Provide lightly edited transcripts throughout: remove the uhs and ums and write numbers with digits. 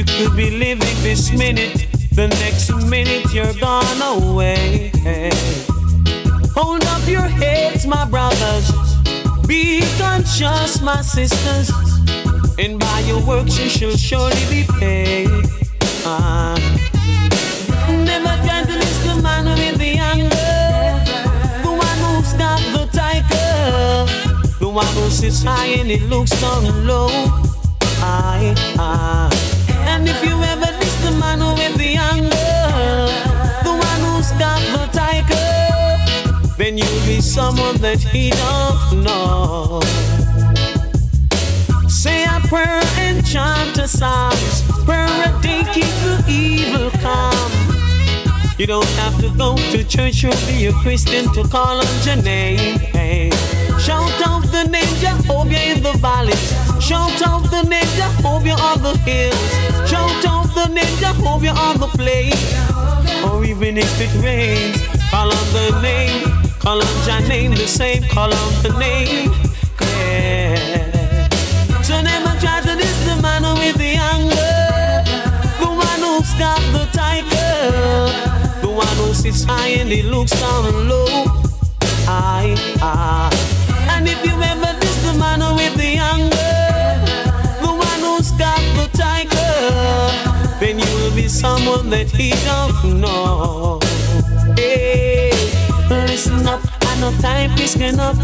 Could be living this minute, the next minute you're gone away. Hold up your heads, my brothers. Be conscious, my sisters. And by your works you shall surely be paid. Never try to miss the man with the anger, the one who's got the tiger, the one who sits high and it looks down low. And if you ever miss the man with the anger, the one who's got the tiger, then you'll be someone that he don't know. Say a prayer and chant a psalms. Prayer a day keep the evil calm. You don't have to go to church or be a Christian to call on your name. Hey. Shout out the name Jehovah in the valleys. Shout out the name Jehovah on the hills. Shout out the name Jehovah on the plain. Or even if it rains, call on the name. Call on your name the same. Call on the name. Yeah. So never try to diss the man with the anger, the one who's got the tiger, the one who sits high and he looks down low. And if you ever diss the man with the anger, the one who's got the tiger, then you will be someone that he don't know. Hey, listen up, I know time is enough.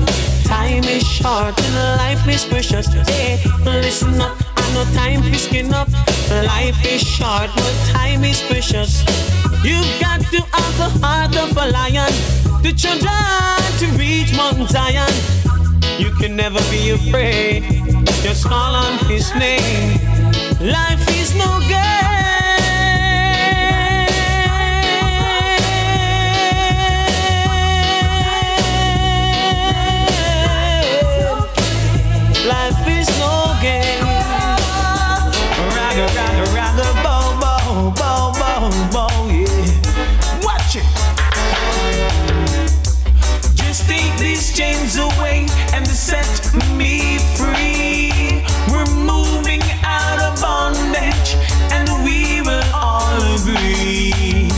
Time is short and life is precious. Hey, listen up, I know time is enough. Life is short but time is precious. You've got to have the heart of a lion, the children to reach Mount Zion. You can never be afraid, just call on his name. Life is no game. Life is no game. Ragga, ragga, ragga, bo, bo, bo, bo, bo, yeah. Watch it. Just take these chains away and set me free. We're moving out of bondage and we will all agree.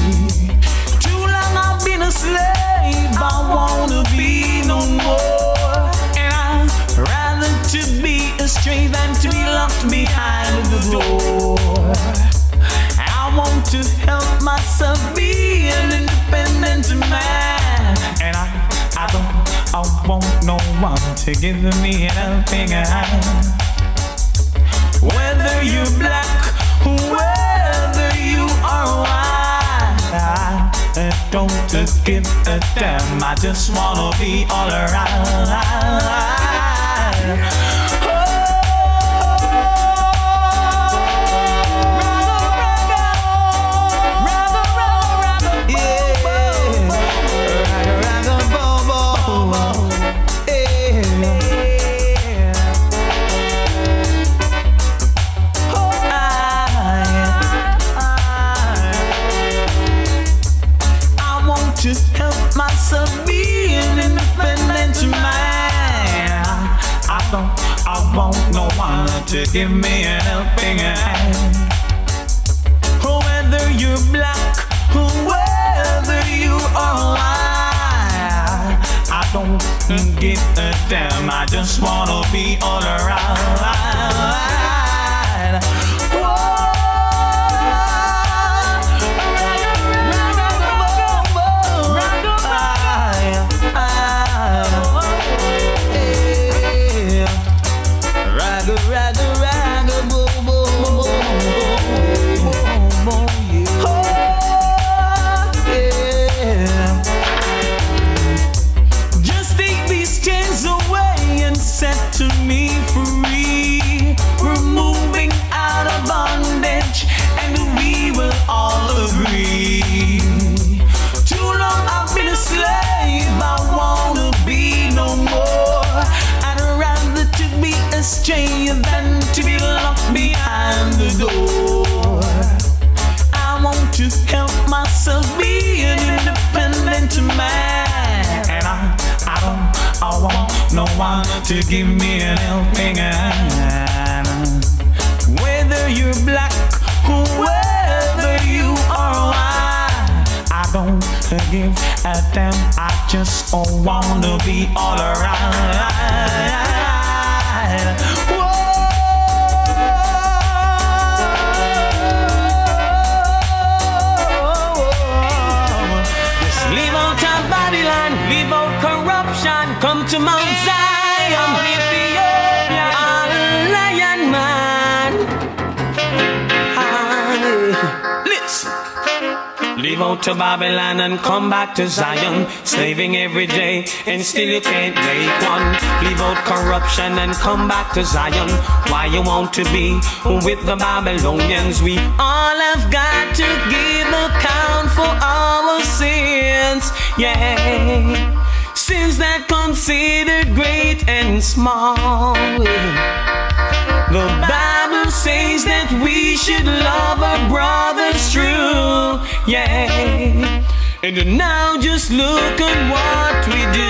Too long I've been a slave, I wanna be no more. And I'd rather to be astray than to be locked behind the door. I want to help myself be an independent man. And I want no one to give me an helping hand. Whether you're black, whether you are white, I don't give a damn. I just wanna be all around. To give me an helping hand. Whether you're black, whether you are white, I don't give a damn. I just wanna be all around. Than to be locked behind the door. I want to help myself be an independent man. And I want no one to give me an helping hand. Whether you're black, whoever you are. I don't give a damn. I just wanna be all around. Leave out corruption, come to Mount Zion, Ethiopia, Lion Man. Listen. Leave out to Babylon and come back to Zion, slaving every day and still you can't make one. Leave out corruption and come back to Zion. Why you want to be with the Babylonians? We all have got to give account for our sins, yeah. Sins that considered great and small. The Bible says that we should love our brothers true, yeah. And now just look at what we do.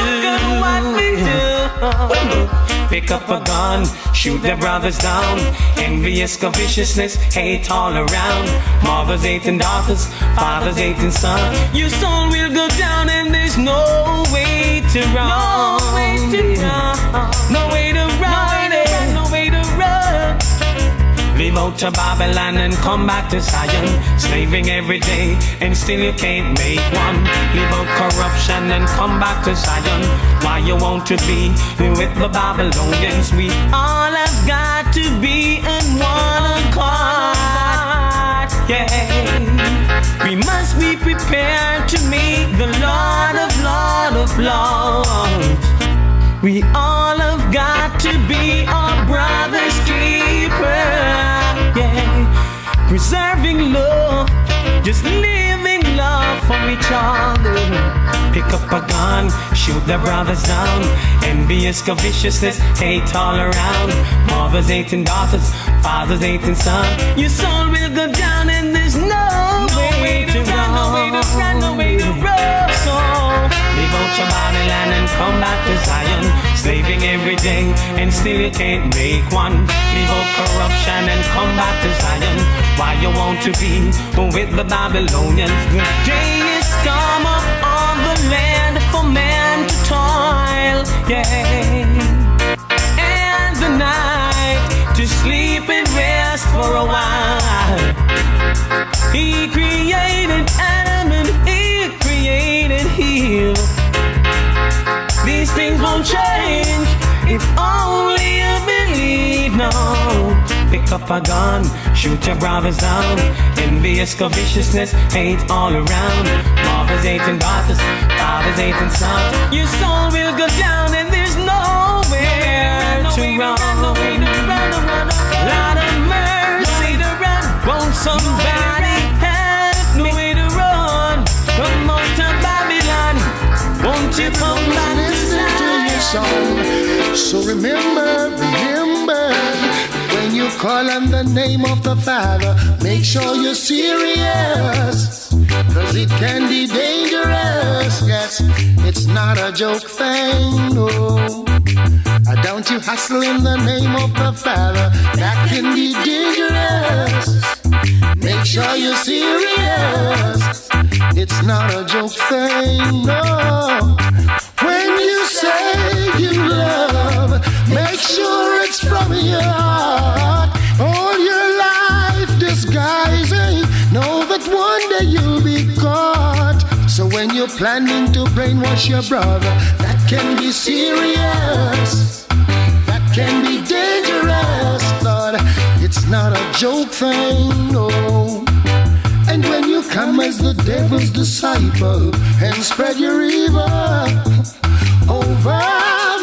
Pick up a gun, shoot their brothers down. Envious, viciousness, hate all around. Mothers hating daughters, fathers hating sons. Your soul will go down and there's no way to run. No way to run. No way to run. No way to run. Leave out to Babylon and come back to Zion, slaving every day and still you can't make one. Leave out corruption and come back to Zion. Why you want to be with the Babylonians? We all have got to be in one accord, yeah. We must be prepared to meet the Lord of Lords. We all have got to be our brother's keeper, yeah. Preserving love, just living love for each other. Pick up a gun, shoot their brothers down. Envious, viciousness, hate all around. Mothers hating daughters, fathers hating sons. Your soul will go down and there's no way to run. No way to run, no way to run. So leave out your Babylon and come back to Zion, slaving every day and still you can't make one. Leave out corruption and come back to Zion. Why you want to be with the Babylonians? The day is come up on the land for man to toil, yeah. And the night to sleep and rest for a while. He created Adam and he created Eve. These things won't change if only you believe, no. Pick up a gun, shoot your brothers down. Envious, viciousness, hate all around. Mothers hating daughters, fathers hating sons. Your soul will go down and there's nowhere to run. Lot of mercy to run. Won't somebody help me? No way to run. Come on to Babylon. Won't you come back to Zion? So remember, when you call on the name of the Father, make sure you're serious, cause it can be dangerous. Yes, it's not a joke thing, no. Don't you hustle in the name of the Father, that can be dangerous. Make sure you're serious, it's not a joke thing, no. When you say you love, make sure it's from your heart. All your life disguising, know that one day you'll be caught. So when you're planning to brainwash your brother, that can be serious, that can be dangerous, Lord. It's not a joke thing, no. And when you come as the devil's disciple and spread your evil over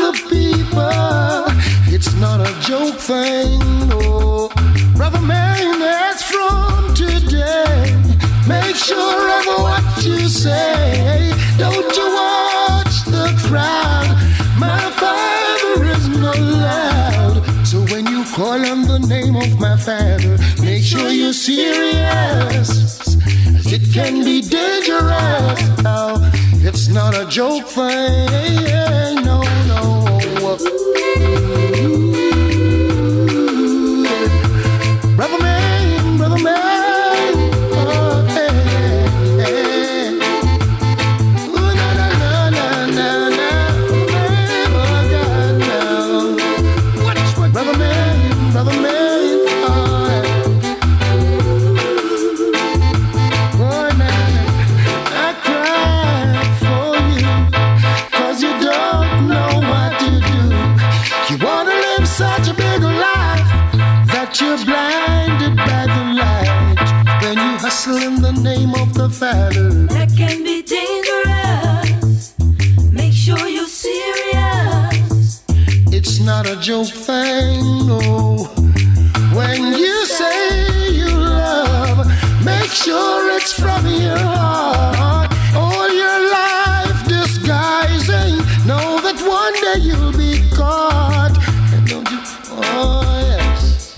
the people, it's not a joke thing, no. Brother man, that's from today. Make sure of what you say. Don't you watch the crowd. My Father is not loud. So when you call on the name of my Father, make sure you're serious, as it can be dangerous. Oh, it's not a joke thing, no, no. Brother man, hustle in the name of the Father. That can be dangerous. Make sure you're serious. It's not a joke thing, no. When you say you love, make sure it's from your heart. All your life disguising, know that one day you'll be caught. And don't you, oh yes.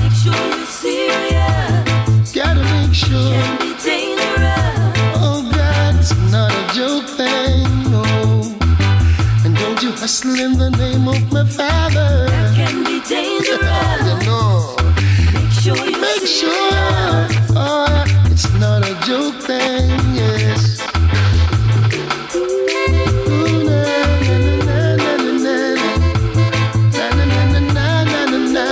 Make sure you're serious. Gotta make sure. Can be dangerous. Oh God, it's not a joke thing, no. And don't you hustle in the name of my Father. That can be dangerous. You know. Make sure, oh, it's not a joke thing, yes. Ooh, na, na, na, na, na, na, na, na, na, na, na, na, na,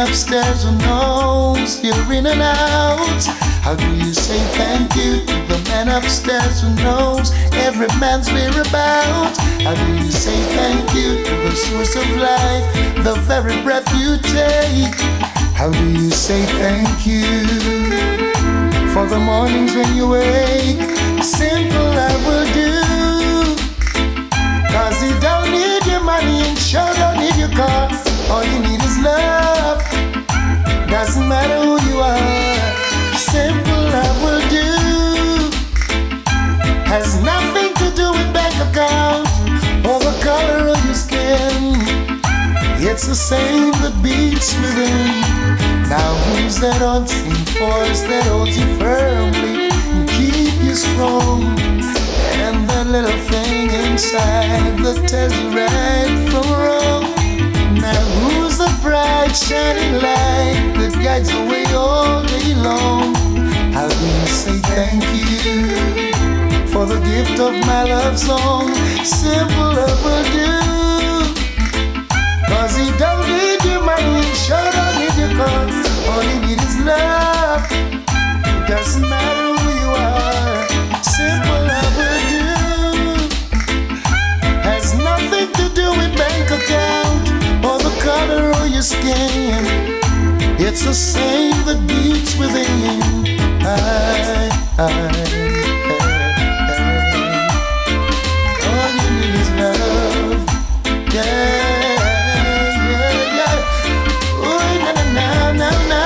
upstairs who knows you're in and out. How do you say thank you to the man upstairs who knows every man's whereabouts? How do you say thank you to the source of life, the very breath you take? How do you say thank you for the mornings when you wake? Simple I will do, 'cause you don't need your money and sure don't need your car. All you need is love. Doesn't matter who you are. Simple love will do. Has nothing to do with bank account or the color of your skin. It's the same that beats within. Now who's that unseen force that holds you firmly and keep you strong? And that little thing inside that tells you right from wrong. Now who's the bright shining light that guides the way all day long? How do you say thank you for the gift of my love song? Simple love will do, 'cause he don't need your money, sure don't need your car. All you need is love. It doesn't matter who you are. Simple love will do. Has nothing to do with bank account or the color of your skin. It's the same that beats within. All you need is love. Yeah. Oh, na, na, na.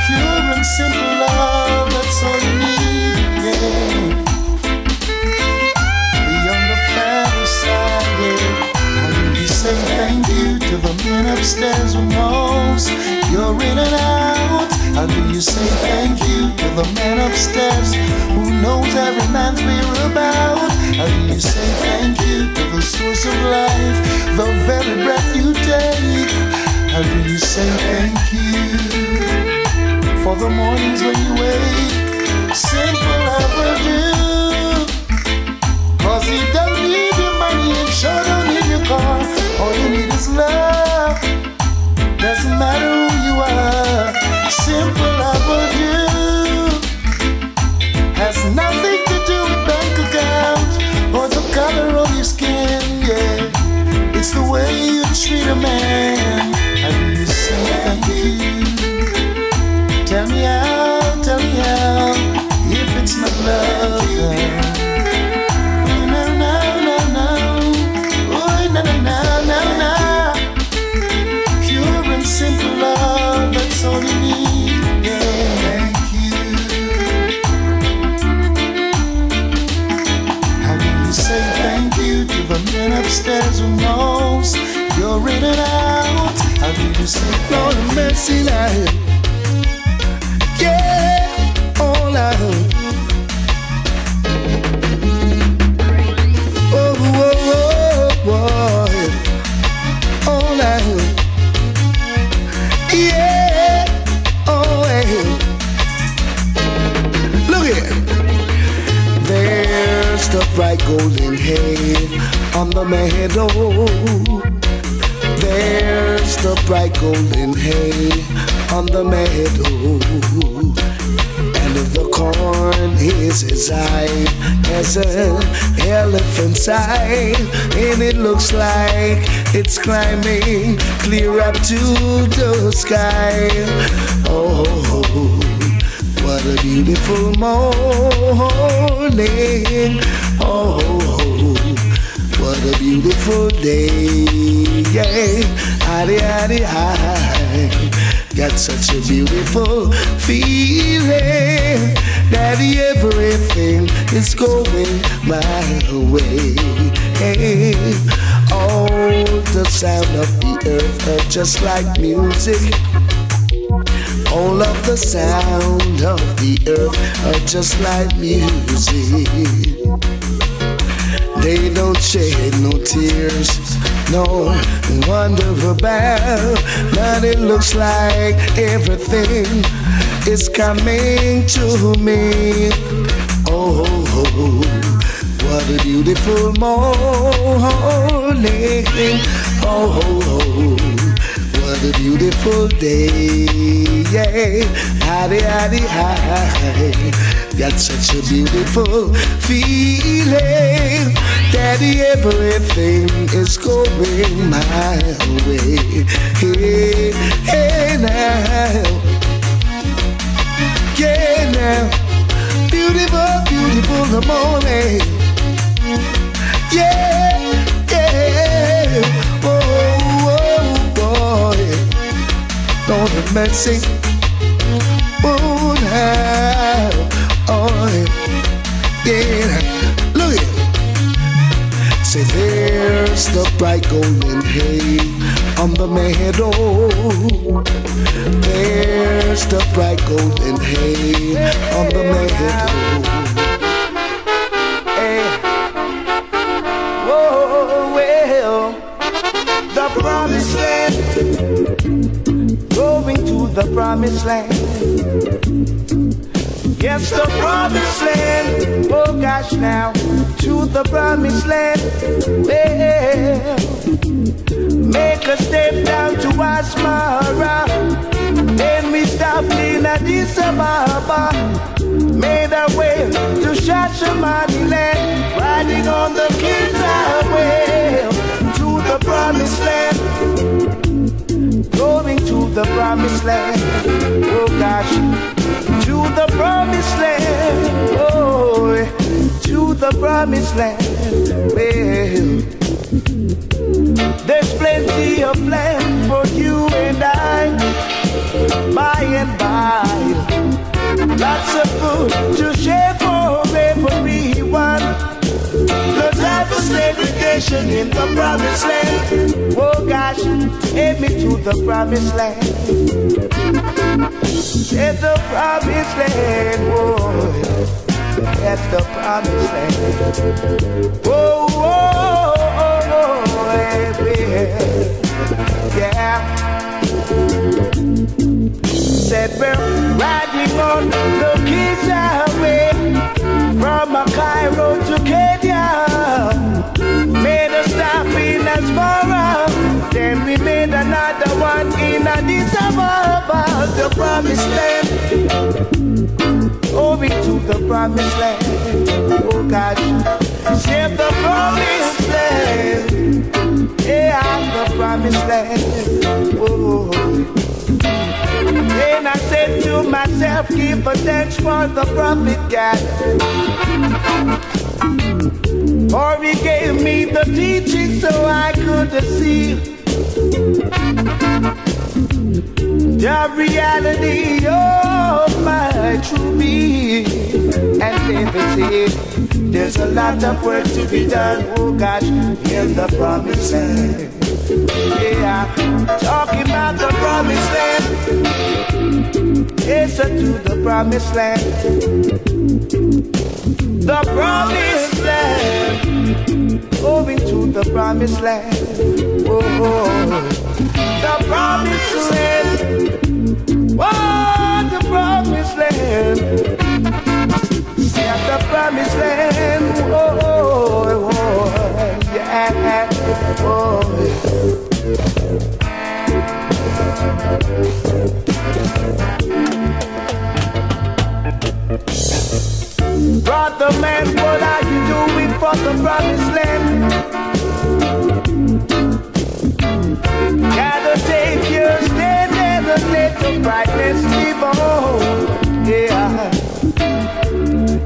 Pure and simple love, that's all you need, yeah. Beyond the fantasy, how do you say thank you to the man upstairs who knows you're in and out? How do you say thank you to the man upstairs who knows every man's whereabouts? How do you say thank you to the source of life, the very breath you take? How do you say thank you for the mornings when you wake? Simple I will do, 'cause you don't need your money and sure don't need your car. All you need is love. Doesn't matter who you are. Simple I will do. Has nothing to do with bank account or the color of your skin, yeah. It's the way you treat a man. How do you say thank you? Tell me how, if it's not love. No, no, no, no. Oh, no, no, no, no, no. Pure and simple love, that's all you need, yeah. Thank you. How do you say thank you to the man upstairs who knows you're in and out? How do you say Lord have mercy, Lord? Yeah, all I heard. Oh, oh, oh, oh, all I heard. Yeah, oh, hey. Look here. There's the bright golden hay on the meadow. There's the bright golden hay on the meadow. And if the corn is as high as an elephant's eye, and it looks like it's climbing clear up to the sky. Oh, what a beautiful morning. Oh, what a beautiful day. Yeah, got such a beautiful feeling that everything is going my way. Hey, all the sound of the earth are just like music. All of the sound of the earth are just like music. They don't shed no tears, no wonder about. But it looks like everything is coming to me. Oh, what a beautiful morning. Oh, what a beautiful day. Yeah, got such a beautiful feeling that everything is going my way. Hey, hey now, yeah now, beautiful, beautiful the morning. Yeah, yeah, oh, boy, Lord have mercy. Oh, now, oh, yeah, look at it. Say there's the bright golden hay on the meadow. There's the bright golden hay on the meadow. Hey. Oh, well, the promised land, going to the promised land. Yes, the promised land. Oh gosh, now to the promised land. Well, make a step down to Asmara. Then we stopped in Addis Ababa. Made our way to Shashamani land, riding on the King's Highway to the promised land. Going to the promised land. Oh gosh, to the promised land. Oh, to the promised land. Well, there's plenty of land for you and I, by and by. Lots of food to share for everyone. No time for segregation in the promised land. Oh gosh, take me to the promised land. It's the promised land, oh, that's the promised land. Oh, oh, oh, oh, yeah. Said we're riding on the King's Highway from Cairo to Kenya. Made a stop in Asmara, then we made another one in Addis Ababa. The promised land, going to the promised land. Oh God, save the promised land. Yeah, the promised land. Oh. Then I said to myself, give a thanks for the prophet God, for he gave me the teaching so I could see the reality of my true being. And David said, there's a lot of work to be done, oh gosh, in the promised land. Yeah, talking about the promised land. Yes, to the promised land. The promised land. Going to the promised land. Oh, the promised land. Oh, the promised land. Yeah, the promised land. Oh. Brother man, what are you doing for the promised land? Gotta take your stand and let the brightness keep on. Yeah,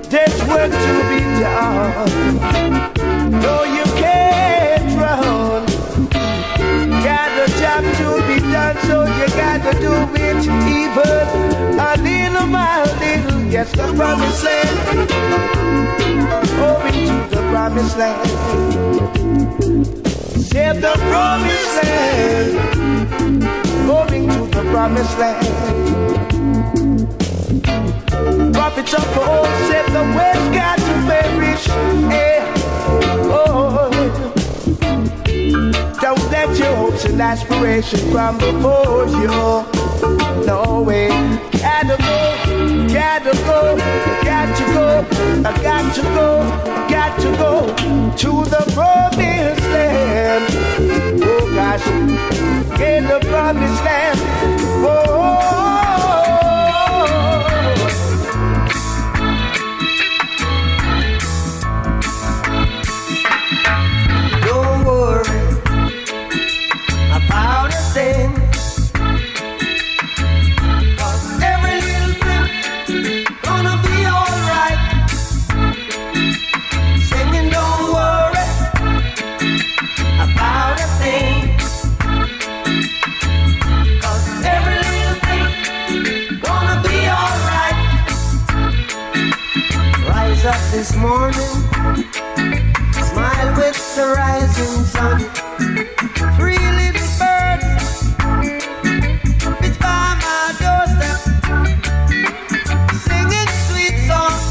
there's work to be done. No, you can't run. Got a job to be done, so you gotta do it even a little by little. Yes, the promised land. Moving to the promised land. Say the promised land. Moving to the promised land. Prophets of old said the west got to perish. Yeah. Oh, don't let your hopes and aspirations come before you. No way. Gotta go, gotta go, got to go, I got to go, got to go to the promised land. Oh gosh, in the promised land. Oh. Don't worry about a thing. This morning, smile with the rising sun. 3 little birds, it's by my doorstep, singing sweet songs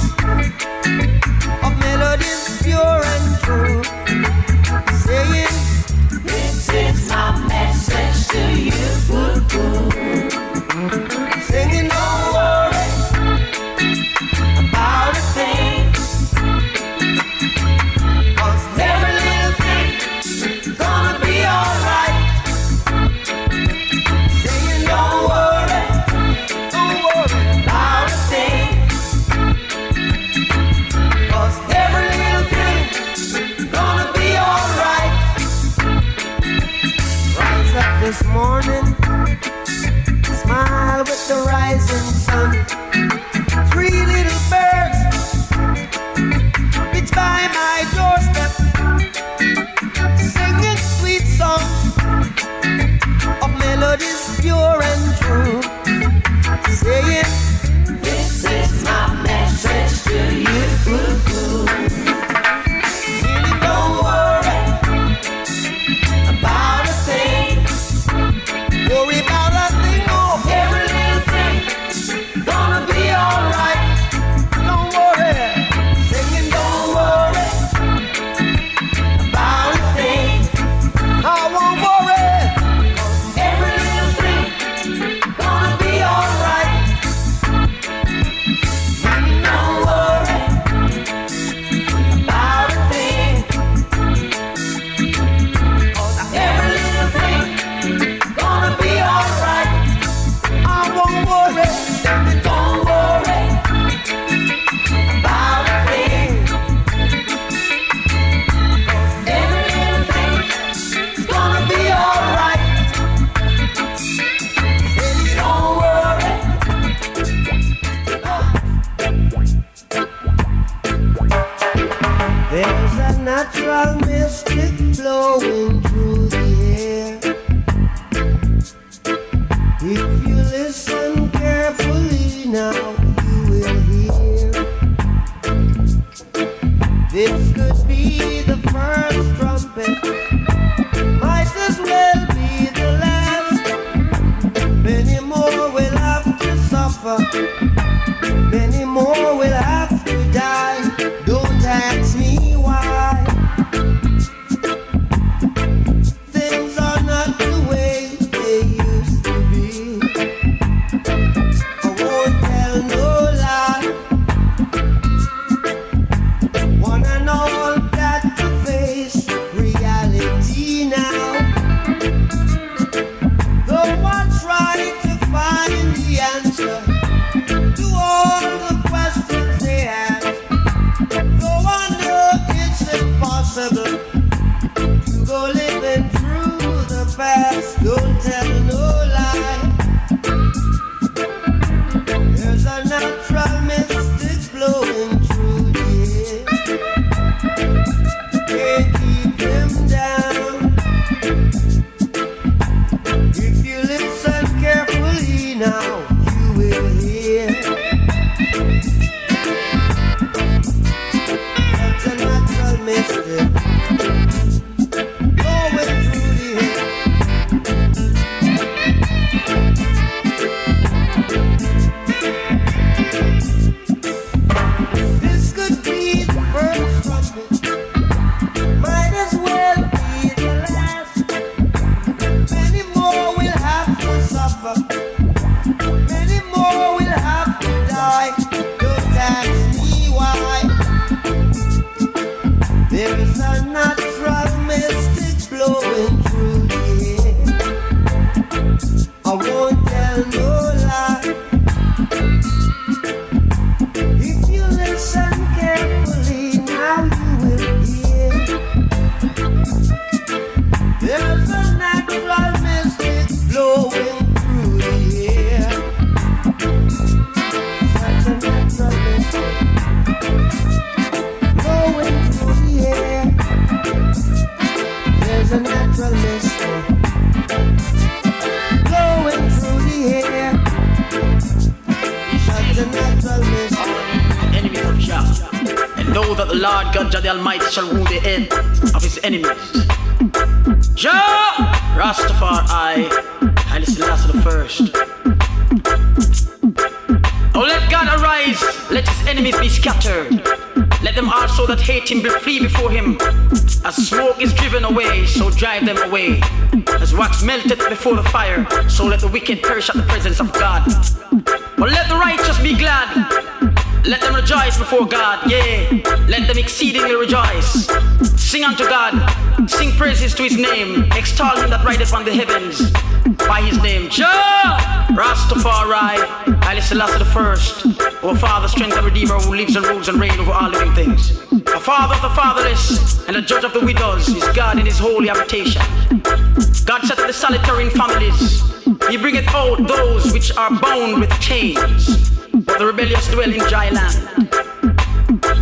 of melodies pure and true, saying, this is my message to you. Singing, don't worry about a thing. This morning, smile with the rising sun. 3 little birds, it's by my doorstep, singing sweet songs of melodies pure and true, saying, this is my message to you. Really don't worry about a thing. Worry about a thing, oh, every little thing gonna be alright. Don't worry, singing, don't worry about a thing. I won't worry, 'cause every little thing gonna be alright. Don't worry about a thing, 'cause every little thing gonna be alright. I won't worry, don't worry about a thing. Every little thing is gonna be alright. Don't worry. There's a natural mystic flowing through the air. If you listen carefully now, you will hear. This could be the first trumpet, might as well be the last. Many more will have to suffer, many more will have to die. Don't ask me why. Things are not the way they used to be. I won't tell no lie. One and all got to face reality now. Though I try to find the answer, Lord God Jah the Almighty shall wound the head of his enemies. Jah Rastafari, Haile Selassie the First. Oh, let God arise, let his enemies be scattered. Let them also that hate him flee before him. As smoke is driven away, so drive them away. As wax melteth before the fire, so let the wicked perish at the presence of God. But let the righteous be glad. Let them rejoice before God, yea, let them exceedingly rejoice. Sing unto God, sing praises to his name, extol him that rideth on the heavens by his name. Jah Rastafari, Haile Selassie the First, our Father, strength and Redeemer, who lives and rules and reigns over all living things. The Father of the fatherless and the Judge of the widows is God in his holy habitation. God setteth the solitary in families. He bringeth out those which are bound with chains, but the rebellious dwell in dry land.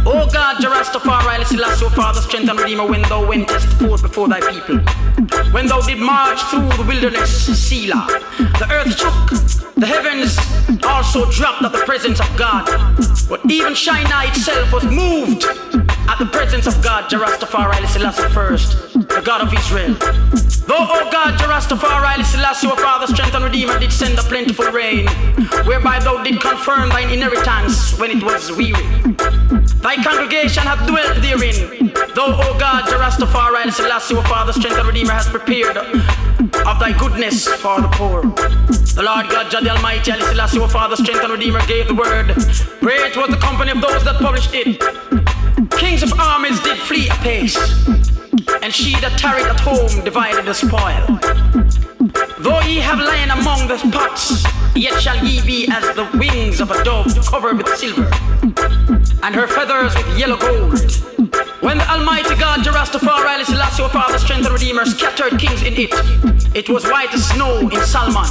O God, Jah Rastafari, Haile Selassie, O Father, strength and Redeemer, when thou wentest forth before thy people, when thou did march through the wilderness, Selah, the earth shook, the heavens also dropped at the presence of God. But even Sinai itself was moved at the presence of God, Jah Rastafari, Haile Selassie First, the God of Israel. Though, O God, Jah Rastafari, Haile Selassie, O Father, strength and Redeemer, did send a plentiful rain, whereby thou did confirm thine inheritance when it was weary. Thy congregation hath dwelt therein. Thou, O God, Jah Rastafari, Haile Selassie, O Father, strength and Redeemer, hast prepared of thy goodness for the poor. The Lord God, Jah the Almighty, Haile Selassie, O Father, strength and Redeemer, gave the word. Great was the company of those that published it. Kings of armies did flee apace, and she that tarried at home divided the spoil. Though ye have lain among the pots, yet shall ye be as the wings of a dove covered with silver, and her feathers with yellow gold. When the Almighty God, Jah Rastafari, Haile Selassie, O Father, strength and Redeemer, scattered kings in it, it was white as snow in Salmon.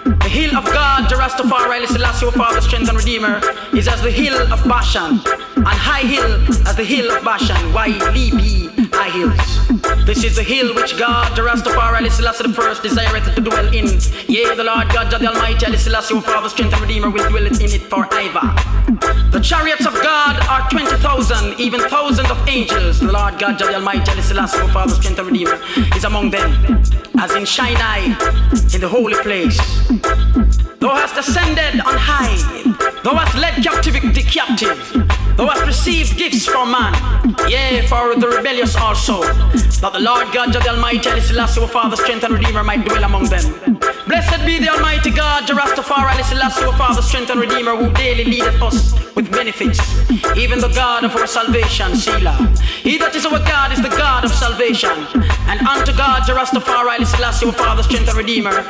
The hill of God, Jah Rastafari, Haile Selassie, O Father, strength and Redeemer, is as the hill of Bashan, and high hill as the hill of Bashan. Why leap ye high hills? This is the hill which God, Jah Rastafari, Haile Selassie the First, desireth to dwell in. Yea, the Lord God, Jah the Almighty, Haile Selassie, O Father, strength and Redeemer, will dwell in it forever. The chariots of God are 20,000, even thousands of angels. The Lord God, Jah the Almighty, Haile Selassie, O Father, strength and Redeemer, is among them, as in Sinai, in the holy place. Thou hast ascended on high. Thou hast led captivity captive. Thou hast received gifts from man, yea, for the rebellious also, that the Lord God, Jah the Almighty, Haile Selassie, O Father, strength and Redeemer, might dwell among them. Blessed be the Almighty God, Jah Rastafari, Haile Selassie, O Father, strength and Redeemer, who daily leadeth us with benefits, even the God of our salvation, Selah. He that is our God is the God of salvation, and unto God, Jah Rastafari, Haile Selassie, O Father, strength and Redeemer,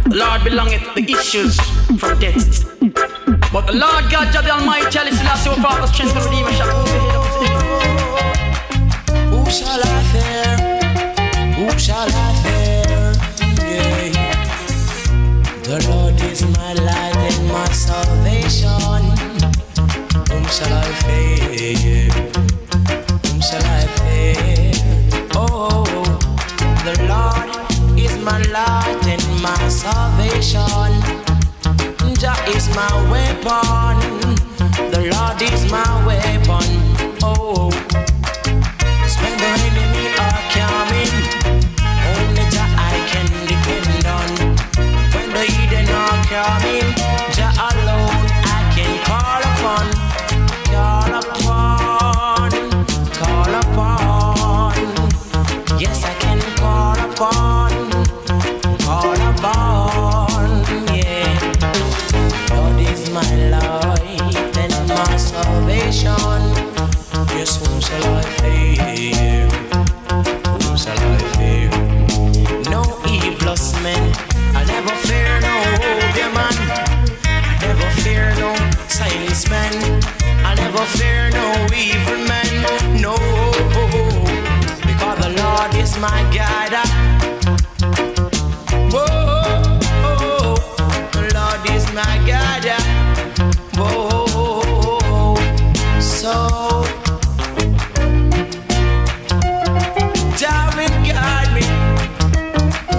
the Lord belongeth the issues from death. But the Lord God, Jah the Almighty, Haile Selassie, O Father, strength and Redeemer, shall hold the head of his enemies. Who shall I fear? Who shall I fear? Yeah. The Lord is my light and my salvation. Whom shall I fear? Whom shall I fear? Oh, the Lord is my light and my salvation. Jah is my weapon. The Lord is my weapon. Oh, when the enemy are coming, only Jah I can depend on. When the heathen are coming, Jah alone I can call upon. Call upon, call upon. Yes, I can call upon, yeah. Lord is my light and my salvation. Yes, whom shall I fear? Whom shall I fear? No evilous men. I never fear no demon. I never fear no silence man. I never fear no evil man. No, because the Lord is my guide. Whoa, the Lord is my guide. Whoa, so Jah will guide me,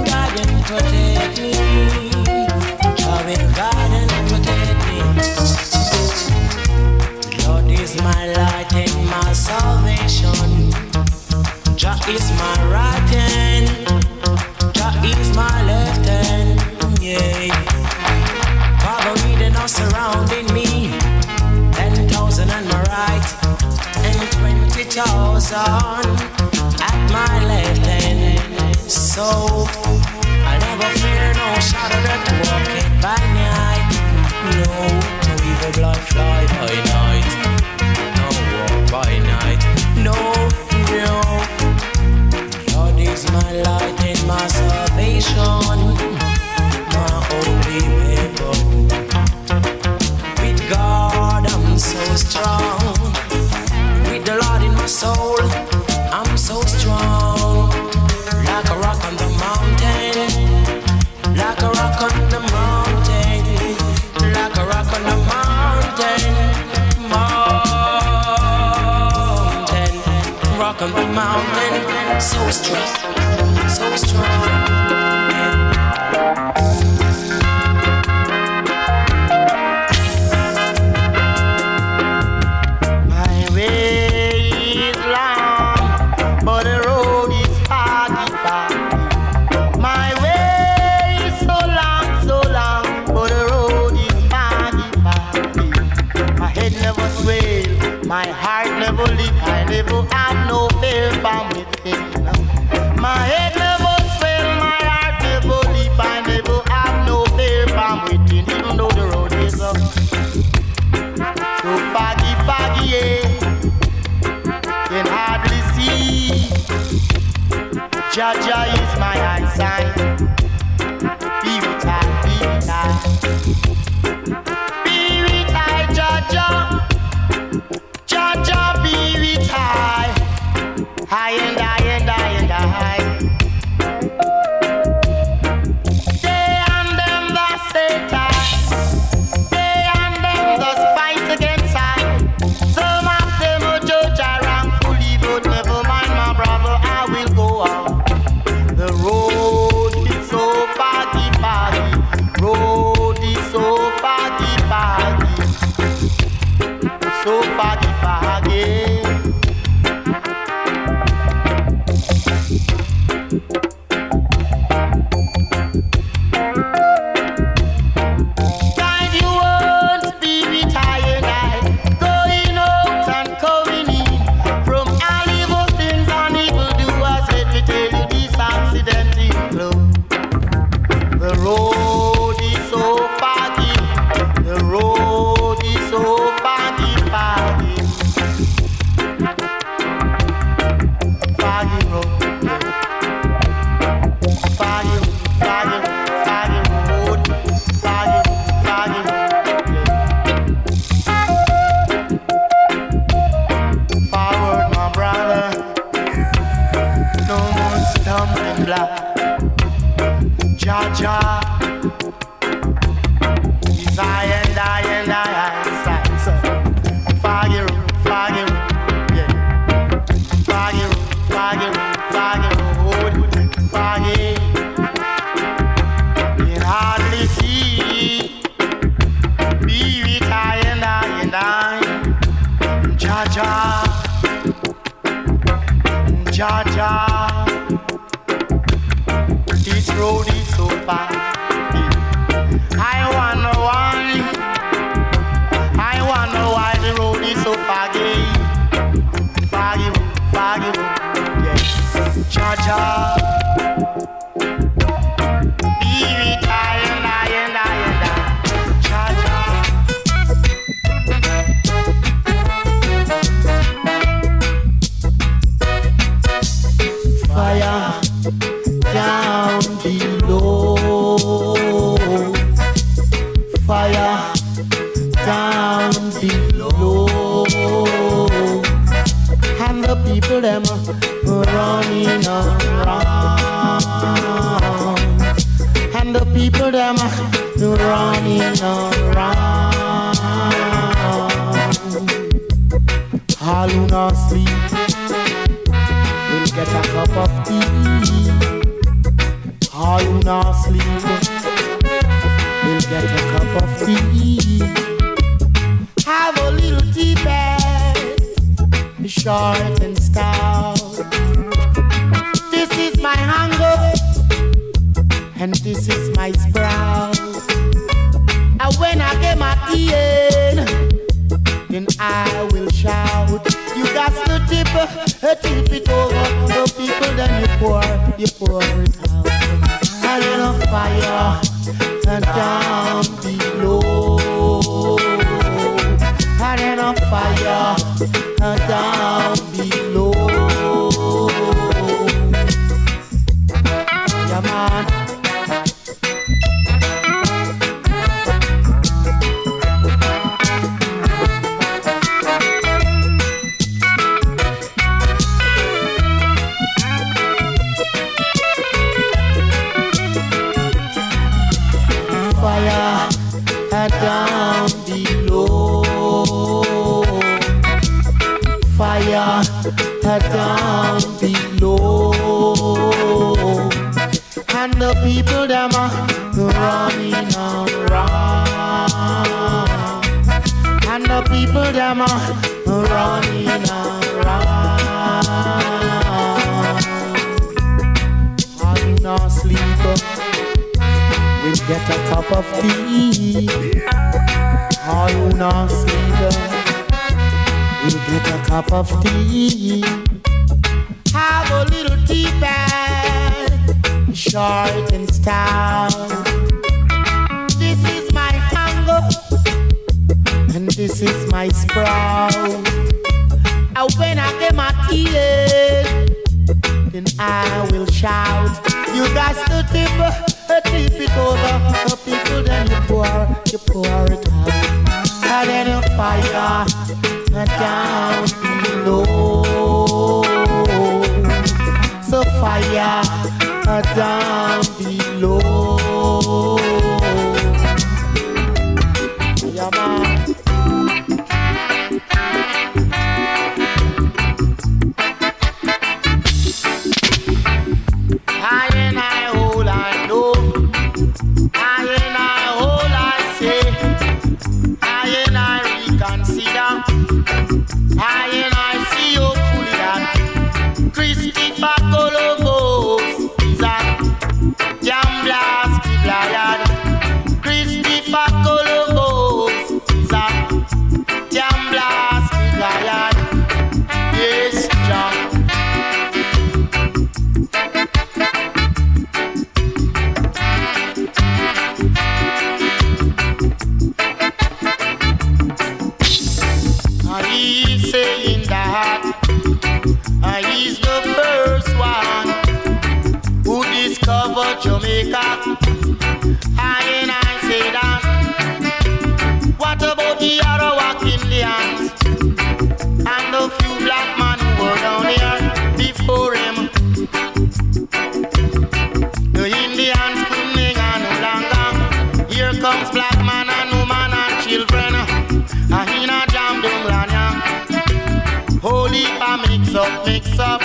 guide and protect me. Jah will guide and protect me. The Lord is my light and my salvation. is my right hand, Jah is my left hand, yeah. Father leading us surrounding me, 10,000 on my right, and 20,000 at my left hand. So I never fear no shadow that walketh by night. No evil blood fly by night. No walk by night. No. God is my light and my salvation, my only weapon. With God I'm so strong. With the Lord in my soul, I'm so strong. Like a rock on the mountain, like a rock on the mountain, like a rock on the mountain, rock on the mountain, so strong, so strong. My way is long, but the road is foggy, foggy. My way is so long, but the road is foggy, foggy. My head never swell, my heart never leap, I never have no fear from within. My head never swell, my heart never leap, I never have no fear from within. Even though the road is up so foggy, foggy, yeah, can hardly see. Jah Jah is my eyesight. Be with I, be with I, be with I, Jah Jah. Jah Jah be with I, and I, and I, and I. They and them that Satan, they and them that fight against I. Some of them will judge I wrongfully, but never mind, my brother, I will go on. The road is so foggy, foggy. Road is so foggy, foggy. So foggy, foggy. Guide your own spirit high and high, going out and coming in. From all evil things and evil doers, let me tell you this accidental flow. The road is so foggy, the road is so foggy, foggy. Foggy road, foggy, foggy, foggy road, foggy, foggy road. Forward, my brother, no more stumbling block. Jah Jah is I and I and I, so foggy road, yeah. Foggy road, foggy road, foggy. Can hardly see. Be with I and I and I. Jah Jah, Jah Jah. This road is so far. I wonder why the road is so foggy. Foggy road, yeah. Jah Jah, be with I and I and I and I. Jah Jah. Fire down below, fire down below, and the people them running around, and the people them running around. All who not sleep will get a cup of tea. All who not sleep will get a cup of tea. Have a little tea bag, short and stout. and this is my sprout. And when I get my end, then I will shout. You got to tip it over the people, then you pour it out. A little fire and down below. A little fire and down below. Yeah, man. Fire down below. Fire down below. And the people them are running around. And the people them are running around. Are you not sleeping? We'll get a cup of tea. Are you not sleeping? We'll get a cup of tea. Have a little tea bag, short and stout. This is my hunger, and this is my sprout. And when I get my tea, then I will shout. You guys to tip it over the people, then you pour it out. And then you fire down below. So fire down below. Yeah, man. Jamaica, I say that. What about the Arawak Indians and the few black men who were down here before him? The Indians couldn't hang no longer. Here comes black man and woman and children. And he not jam down Rania. Holy pa mix up.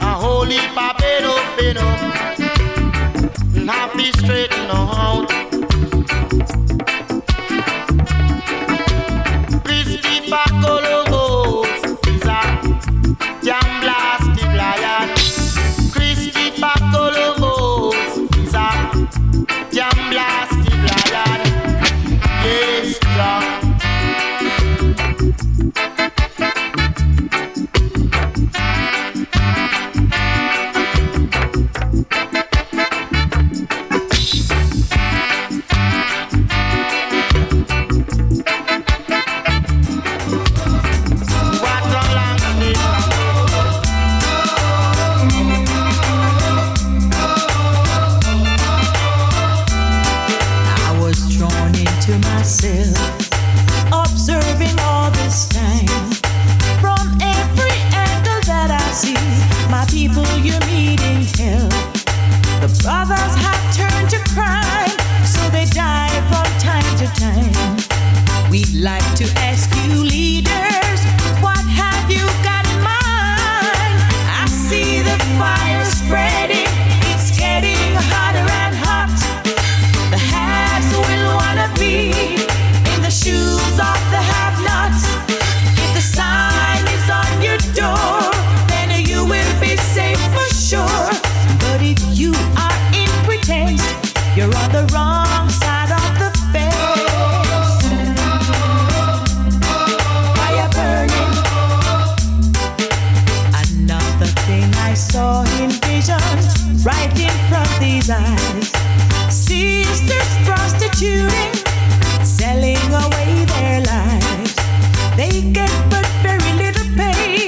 A holy pa bed up. Not be straighten out. Christopher Columbus is a jam blasted lion. Christopher Columbus is a jam blasted lion. Yes, John. criticized. Sisters prostituting, selling away their lives. They get but very little pay,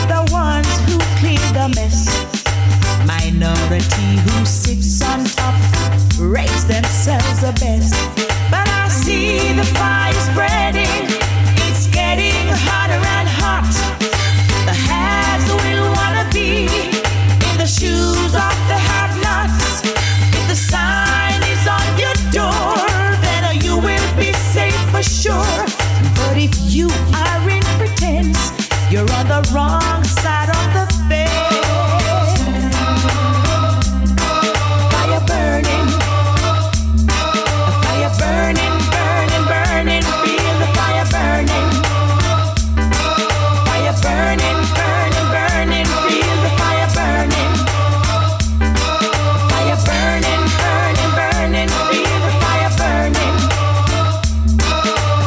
the ones who clean the mess. Minority who sits on top rates themselves the best. But I see the fire spreading, it's getting hotter and hot. The haves will wanna be in the shoes of the have-nots. If the sign is on your door, then you will be safe for sure. But if you are in pretense, you're on the wrong side of the fence. Fire burning, fire burning, burning, burning. Feel the fire burning. Fire burning, burning, burning. Feel the fire burning. Fire burning, burning, burning. Feel the fire burning.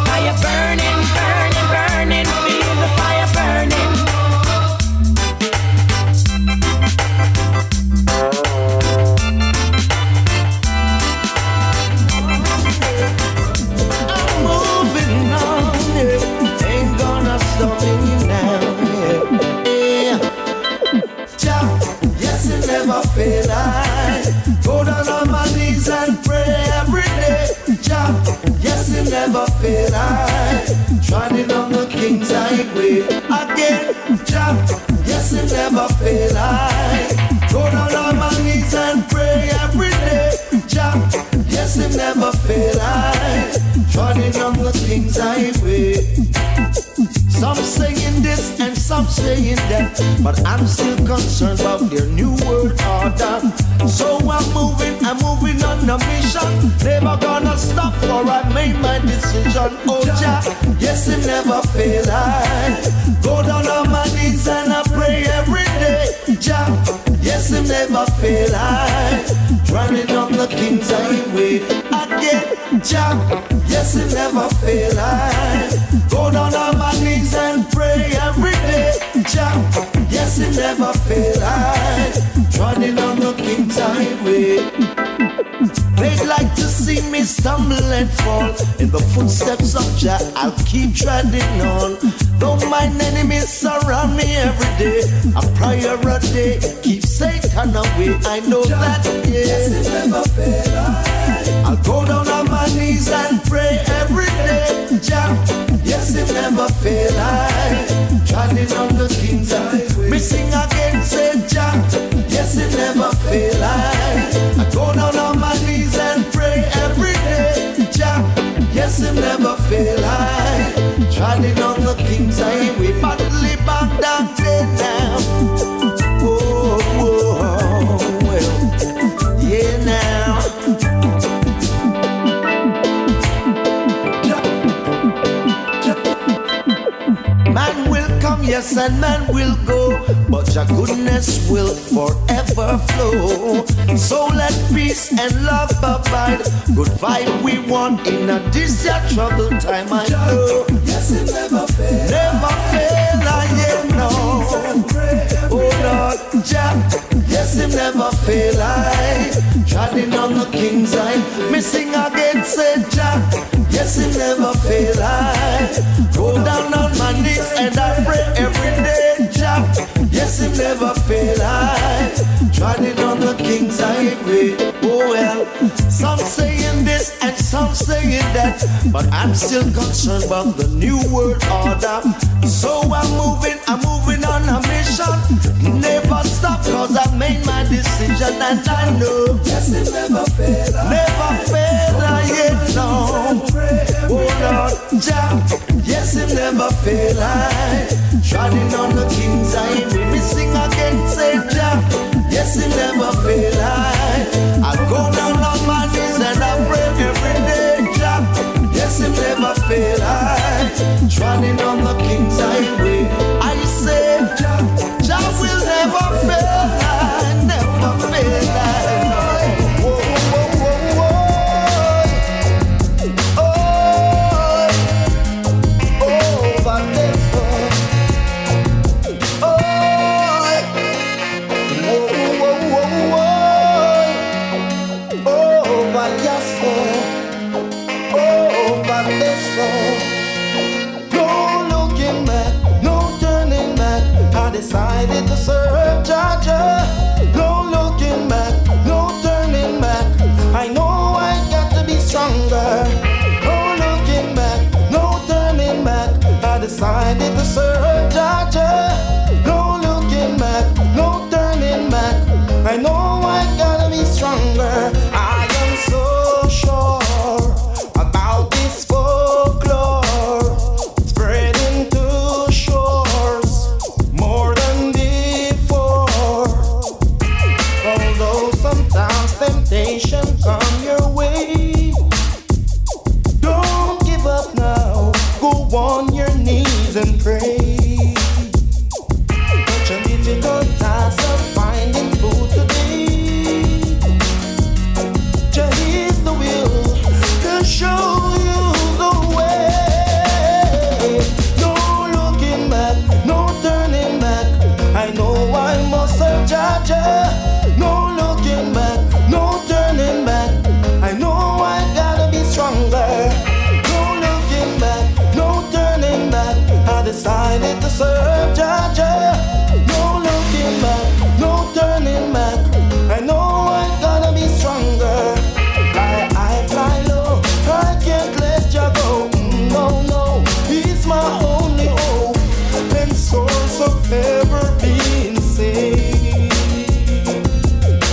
Fire burning, burning, burning. Feel the fire burning. I'm moving on, yeah. Ain't gonna stop me now, yeah. Jah, yes, it never fail. I go down on my knees and pray every day. Jah, yes, it never fail. I trotting on the King's highway again. Jah, yes, it never fail. I go down on my knees and pray every day. Jah, yes, it never fail. I trotting on the King's highway. Some saying this and some saying that, but I'm still concerned about their new world order. So I'm moving on a mission. Never gonna stop for I made my decision. Oh Jah, yes it never fail. I go down on my knees and I pray every day. Jah, yes it never fail. I running on the King's highway again. Jah, yes it never fail. I go down on my knees and pray every day. Jah, yes it never fail. I running on the King's highway. They'd like to see me stumble and fall in the footsteps of Jah. I'll keep treading on. Don't mind enemies surround me every day. A prayer a day, keep Satan away. I know that, yes, it never fail. I'll go down on my knees and pray every day. Jah, yes, it never fail. I treading on the King's highway. Me sing again, say Jah, yes, it never fail. I go down on my knees and pray every day. Jah, yes, it never fail. I treading on the King's highway. Badly back down there now. Whoa, whoa, well, yeah now. Man will come, yes, and man will go, but your goodness will forever flow. So let peace and love abide. Good vibe we want in a this your trouble time. I know, yes, it never fail. Never fail, I know. Oh Lord, Jah, yes, it never fail. I treading on the King's eye. Me sing again, say Jah, yes, it never fail. I go down on my knees and I pray every day. Jah, yes, it never fail. I treading on the King's highway. Oh well, some saying this and some saying that, but I'm still concerned about the new world order. So I'm moving on a mission. Never stop, cause I made my decision and I know, yes, it never fail. Never fail, I yet know. Oh Lord, Jah, yes, it never fail. I treading on the King's highway. Me sing again, say Jah, yes, it never fail. I go down on my knees and I pray every day. Jah, yes, it never fail. I treading on the King's highway. I say Jah, Jah will never fail. I never fail. Whoa, whoa, whoa, whoa. Oh, but this one. Oh, whoa, whoa, whoa, whoa. decided to serve Georgia. No looking back, no turning back. I know I got to be stronger. No looking back, no turning back. I decided to serve Georgia. No looking back, no turning back. I know I gotta be stronger. I am so sure about this folklore spreading to shores more than before. Although sometimes temptation come your way, don't give up now. Go on your knees and pray. Such a difficult task of finding food today. Just is the will to show you the way. No looking back, no turning back. I know I must serve Georgia. No looking back, no turning back. I know I gotta be stronger. No looking back, no turning back. I decided to serve Georgia. No looking back, no turning back. I know I gotta be stronger. I fly low, I can't let you go. No, no, he's my only hope and source of ever being saved.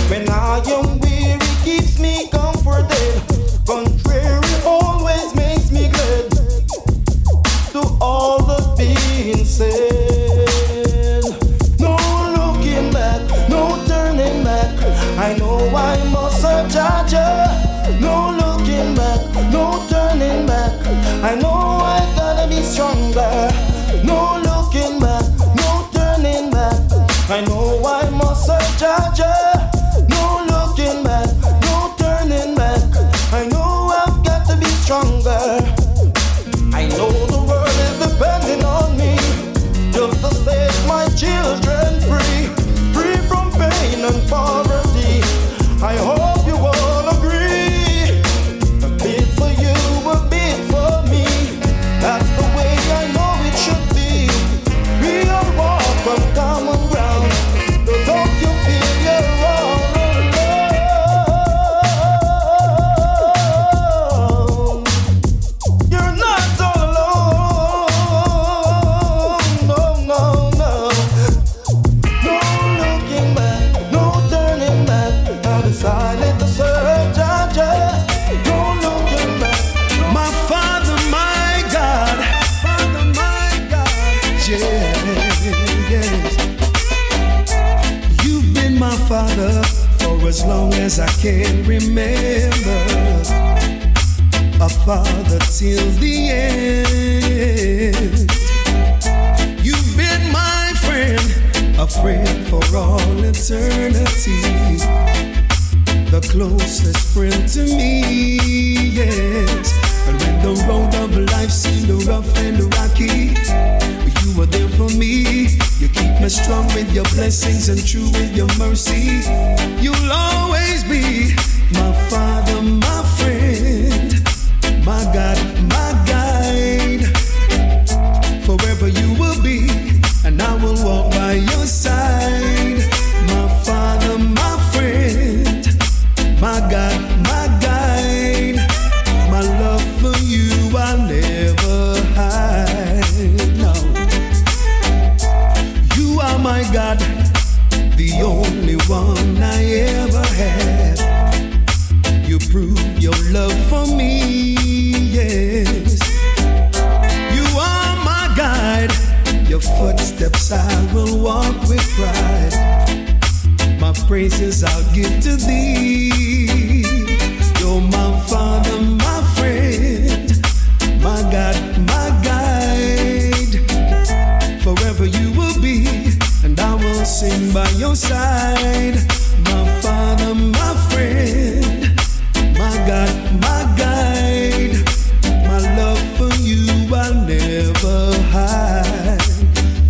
When I am weary, keeps me comforted. Contrary always makes me glad. To all the being said, no looking back, no turning back. I know I must serve Georgia. No looking back, no turning back. I know I gotta be stronger. No looking back, no turning back. I know I must serve Georgia. No looking back, no turning back. I know I've got to be stronger. I know the world is depending on me just to set my children free, free from pain and poverty. I hope you all agree. A bit for you, a bit for me. That's the way I know it should be. We all walk on common ground. So don't you feel you're all alone. You're not all alone. No, no, no. No looking back, no turning back. I decided to serve Georgia. No looking back. My Father, my God, Father, my God, yes. You've been my Father for as long as I can remember. A father till the end. You've been my friend, a friend for all eternity. The closest friend to me, yes. And when the road of life seemed rough and rocky, you were there for me. You keep me strong with your blessings and true with your mercy. You'll always be my Father, my friend, my God, my guide. Forever you will be, and I will walk by your side. My Father, my friend, my God, my guide. My love for you I'll never hide. No. You are my God, the only one I ever had. You prove your love for me, yes. You are my guide, your footsteps I will walk with pride. My praises I'll give to thee. You're my Father, my friend, my God, my guide. Forever you will be, and I will sing by your side. My Father, my friend, my God, my guide. My love for you I'll never hide.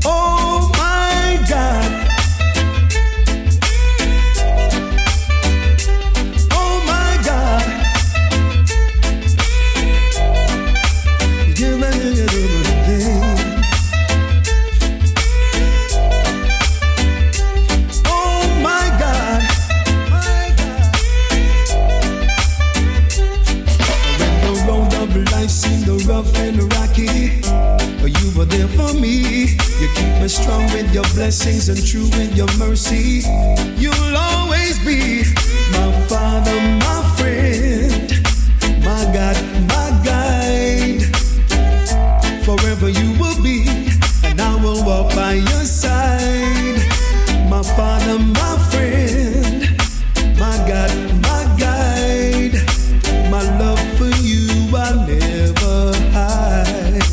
Oh my God. Oh my God. me. You keep me strong with your blessings and true with your mercy. You'll always be my Father, my friend, my God, my guide. Forever you will be, and I will walk by your side. My Father, my friend, my God, my guide. My love for you I'll never hide.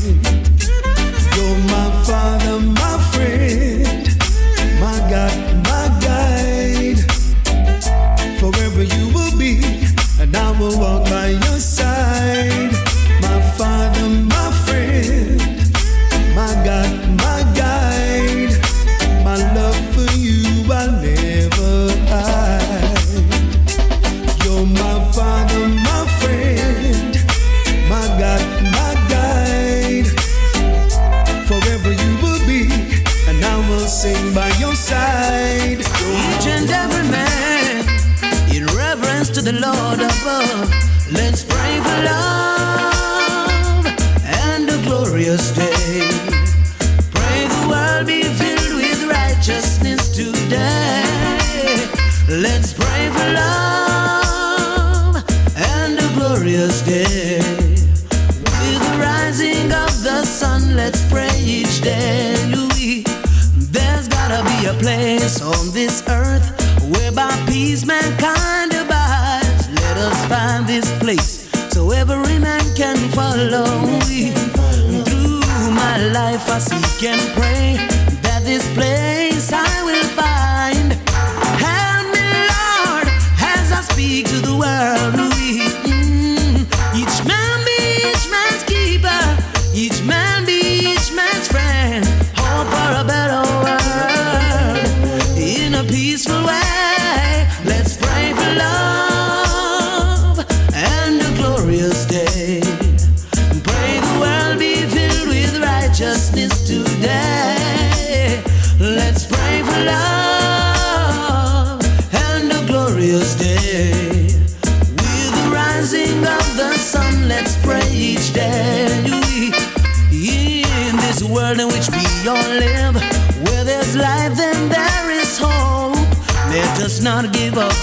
You're my Father, my friend, my God, my guide. Forever you will be, and I will walk by your side. My Father, my friend, my God, my guide. My love for you I'll never hide. You're my Father, my friend, my God, my guide. Forever you will be, and I will sing by your side. Each and every man, in reverence to the Lord above, let's pray for love and a glorious day. Pray the world be filled with righteousness today. Let's pray for love and a glorious day. With the rising of the sun, let's pray each day. There's gotta be a place on this earth whereby peace mankind abides. Let us find this place so every man can follow. Through my life I seek and pray that this place I will find. Help me, Lord, as I speak to the world. Each man be each man's keeper, each man be each man's friend. Hope for a better world in a peaceful way. Let's pray for love and a glorious day. Pray the world be filled with righteousness today. Let's pray for love and a glorious day. With the rising of the sun, let's pray each day. In this world in which we all live, where there's life then there is hope. Let us not give up,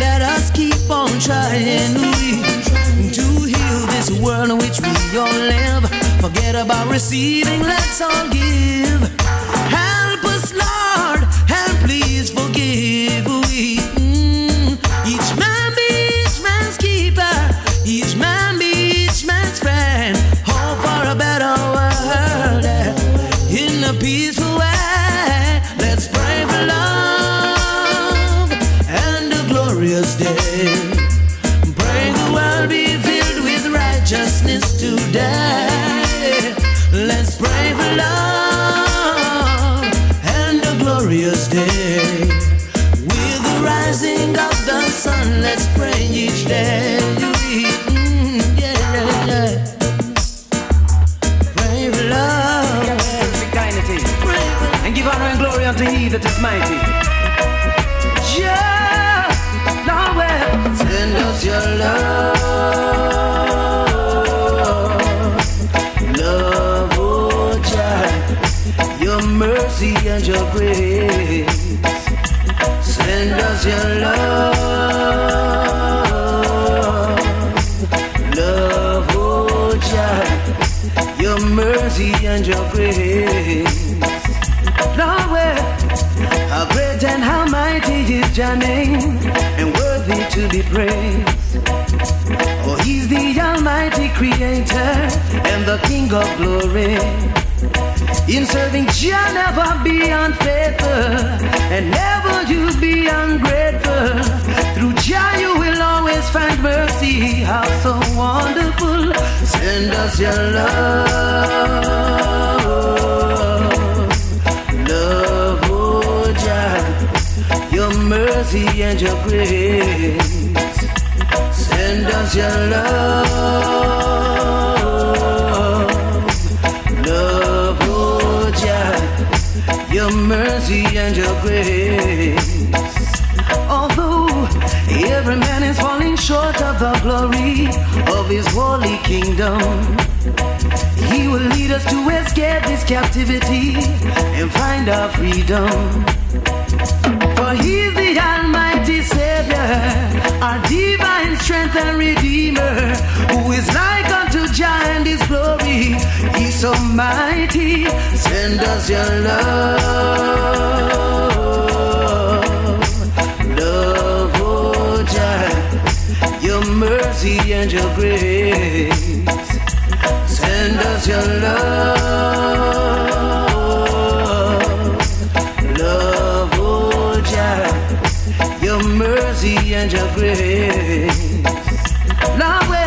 let us keep on trying to heal this world in which we all live. Forget about receiving, let's all give. Help us, Lord, and please forgive. Each man be each man's keeper, each man be each man's friend. Hope for a better world in a peaceful way. Let's pray for love and a glorious day. Pray the world be filled with righteousness today. Let's pray for love and a glorious day. With the rising of the sun, let's pray each day. Pray for love and give honor and glory unto He that is mighty. Yeah, Lord, Send us your love, oh Jah, your mercy and your grace. Send us your love, oh Jah, your mercy and your grace. Lord, how great and how mighty is your name, and worthy to be praised. Oh, He's the Almighty Creator and the King of glory. In serving Jah, never be unfaithful, and never you be ungrateful. Through Jah you will always find mercy. How so wonderful. Send us your love, oh Jah, your mercy and your grace. Send us your love, oh Jah, your mercy and your grace. Although every man is falling short of the glory of His holy kingdom, He will lead us to escape this captivity and find our freedom. For He's the Almighty Savior, our divine strength and Redeemer, who is like unto Jah in His glory. He's so mighty. Send us your love, oh Jah, your mercy and your grace. Send us your love, oh Jah, your mercy and your grace. Lord, we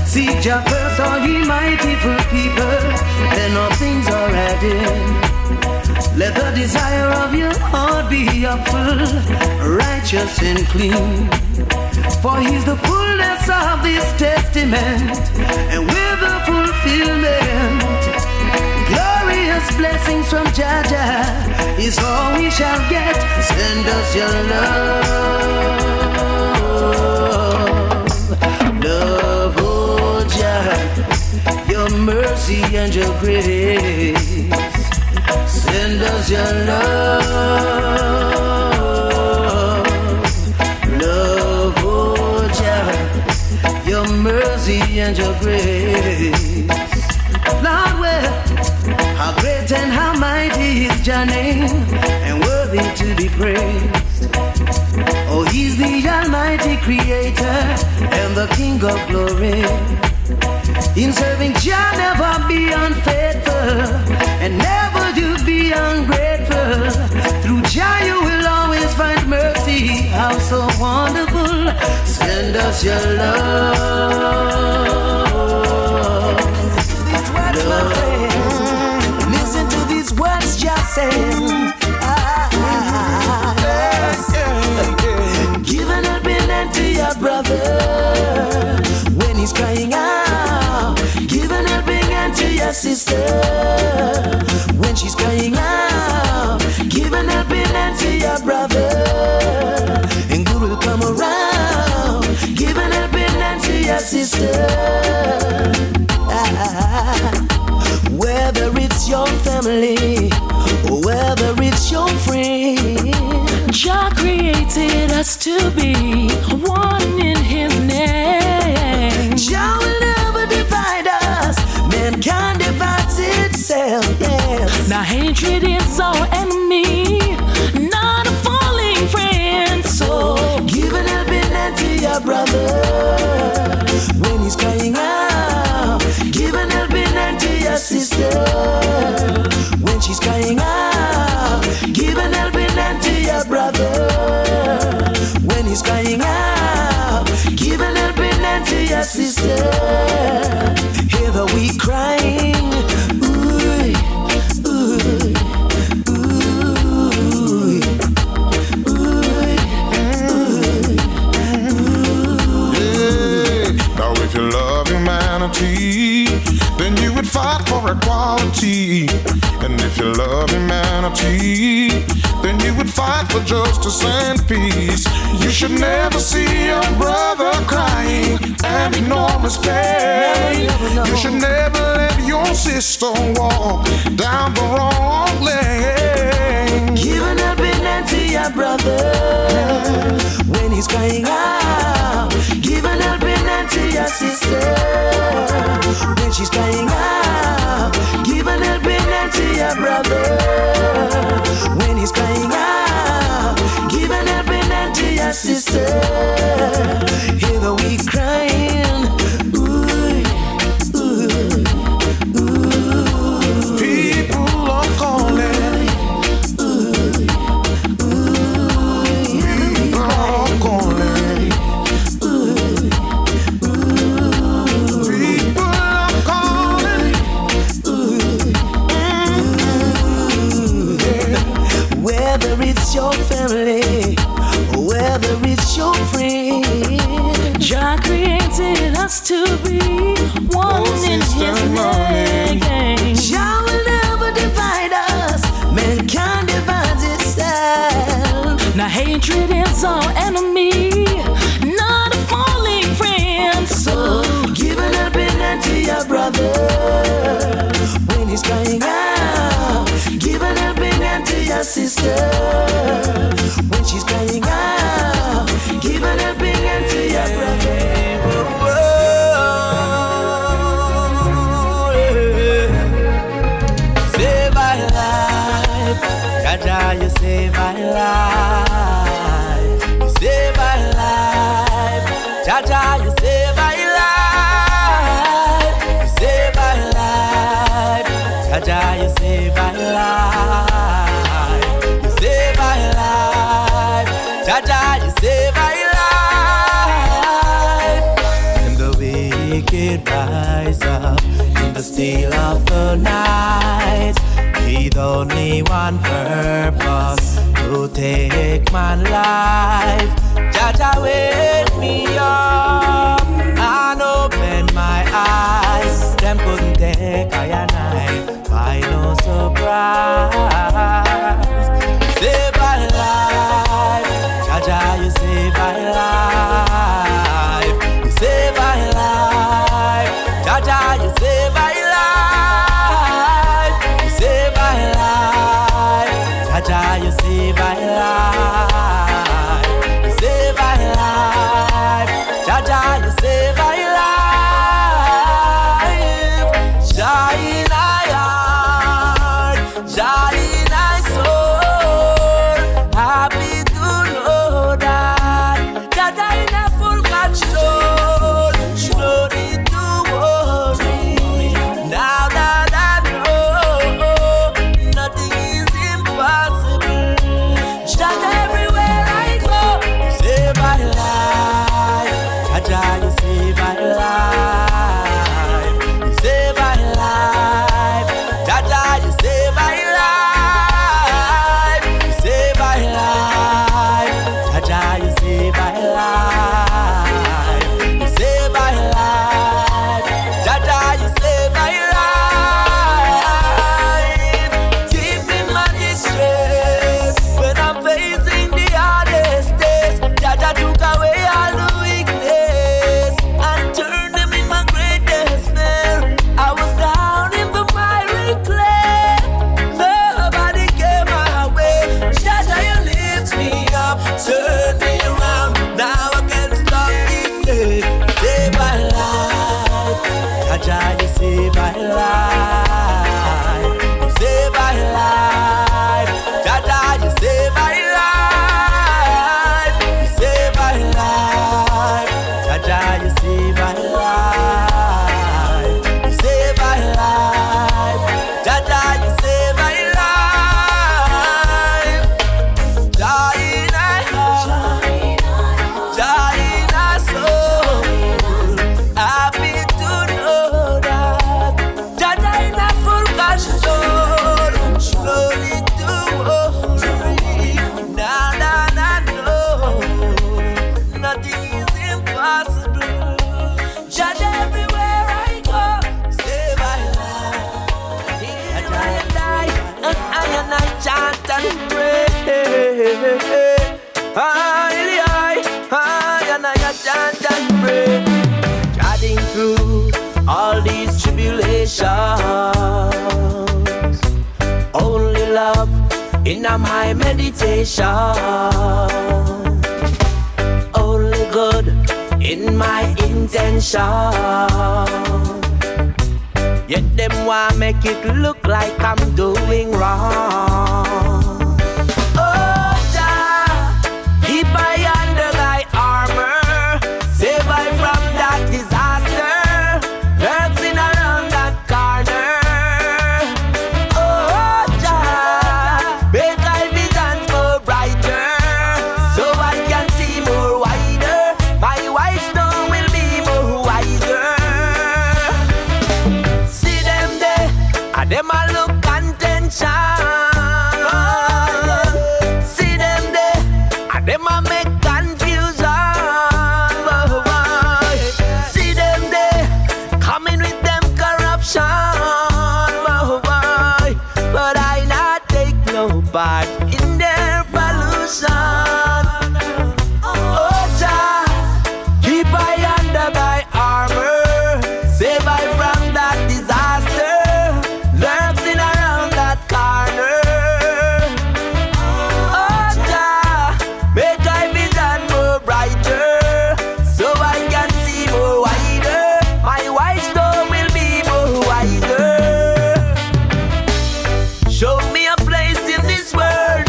seek Jah first, all ye mightyful people, then all things are added. Let the desire of your heart be upful, righteous and clean. For He's the fullness of this testament, and with the fulfillment, glorious blessings from Jah Jah is all we shall get. Send us your love, oh Jah, your mercy and your grace. Send us your love, oh Jah, your mercy and your grace. Lord, well, how great and how mighty is Jah name, and worthy to be praised. Oh, He's the Almighty Creator and the King of glory. In serving Jah, never be unfaithful, and never you be ungrateful. Through Jah you will always find mercy. How so wonderful. Send us your love. These words, my friend. Listen to these words Jah said. Give an helping hand to your brother when he's crying out. Give an helping hand to your sister when she's crying out. Give an helping hand to your brother, and good will come around. Give an helping hand to your sister. Whether it's your family or whether it's your friend, Jah created us to be one in His name. Jah will never divide us. Mankind divides itself, yes. Now hatred is our enemy, not a falling friend. So give an helping hand to your brother when he's crying out. Give an helping hand to your sister when she's crying out. Give an helping hand to your brother when he's crying out. Give an helping hand to your sister. Hear the weak crying. Ooh, ooh, ooh, ooh. Yeah. Now if you love humanity, then you would fight for equality. And if you love humanity, then you would fight for justice and peace. You should never see your brother crying and ignore his pain. You should never let your sister walk down the wrong lane. Give an helping hand to your brother when he's crying out. Give an helping hand to your sister when she's crying out. Give an helping hand to your brother when he's crying out. Give an helping hand to your sister. Hear the weak crying. Ooh, ooh, ooh. People are calling. Ooh, ooh. People are calling. People are calling. Whether it's your family, whether it's your friend, Jah created us to be one in His name. Jah will never divide us. Mankind divides itself. Now hatred is our enemy, not a falling friend. So give an helping hand to your brother save my life. You save my life. Jaja, you save my life. You save my life. Jaja, you save my life. You save my life. Jaja, you save my life. And the wicked rise up in the still of the night, with only one purpose, to take my life. Jaja, wake me up and open my eyes. Them couldn't take I and I by no surprise. Save my life, Jaja, you save my life. You save my life, Jaja, you save my life. You save my life, Jaja, you save my life. You save my life, Jaja, you save my life. Shine my heart, shine my soul. Happy to know that Jaja in a full control. No need to worry. Now that I know nothing is impossible. Jaja, everywhere I go, you save my life. Jaja, you save my life. You save my life. Jaja, you save my life. You save my life. Jaja, you save my life. You save my life. Jaja, you save my life. Keep me my distress when I'm facing the hardest days. Jaja took away all the weakness and turned them in my greatest snare. I was down in the miry clay. Nobody came my way. Jaja, you lift me up, turn me around. Now I can stop this day. Save my life. Jaja, you save my life. You save my life. Jaja, you save my life. You save my life. Jaja, you save my life. You save my life. Jaja, you save my life. Jah in my heart, Jah in my soul. Happy to know that Jaja in a full control. No need to worry. Now that I know nothing is impossible. Jaja, everywhere I go, save my life. And I chant and pray. I chant and pray. Chatting through all these tribulations, only love in my meditation, only good in my intention. Yet them want make it look like I'm doing wrong. Oh, Jah, keep I under thy armor, save I from that disaster, lurking around that corner. Oh, Jah, make I vision more brighter, so I can see more wider. My wife's stone will be more wiser. See them there, and them a look contention. See them there, and them a make confusion. See them there, coming with them corruption. But I not take no part in their pollution. Oh, Jah, keep I under thy armor, save I from that disaster, lurking around that corner. Oh, Jah, make I vision more brighter, so I can see more wider. My wife's door will be more wiser. Show me a place in this world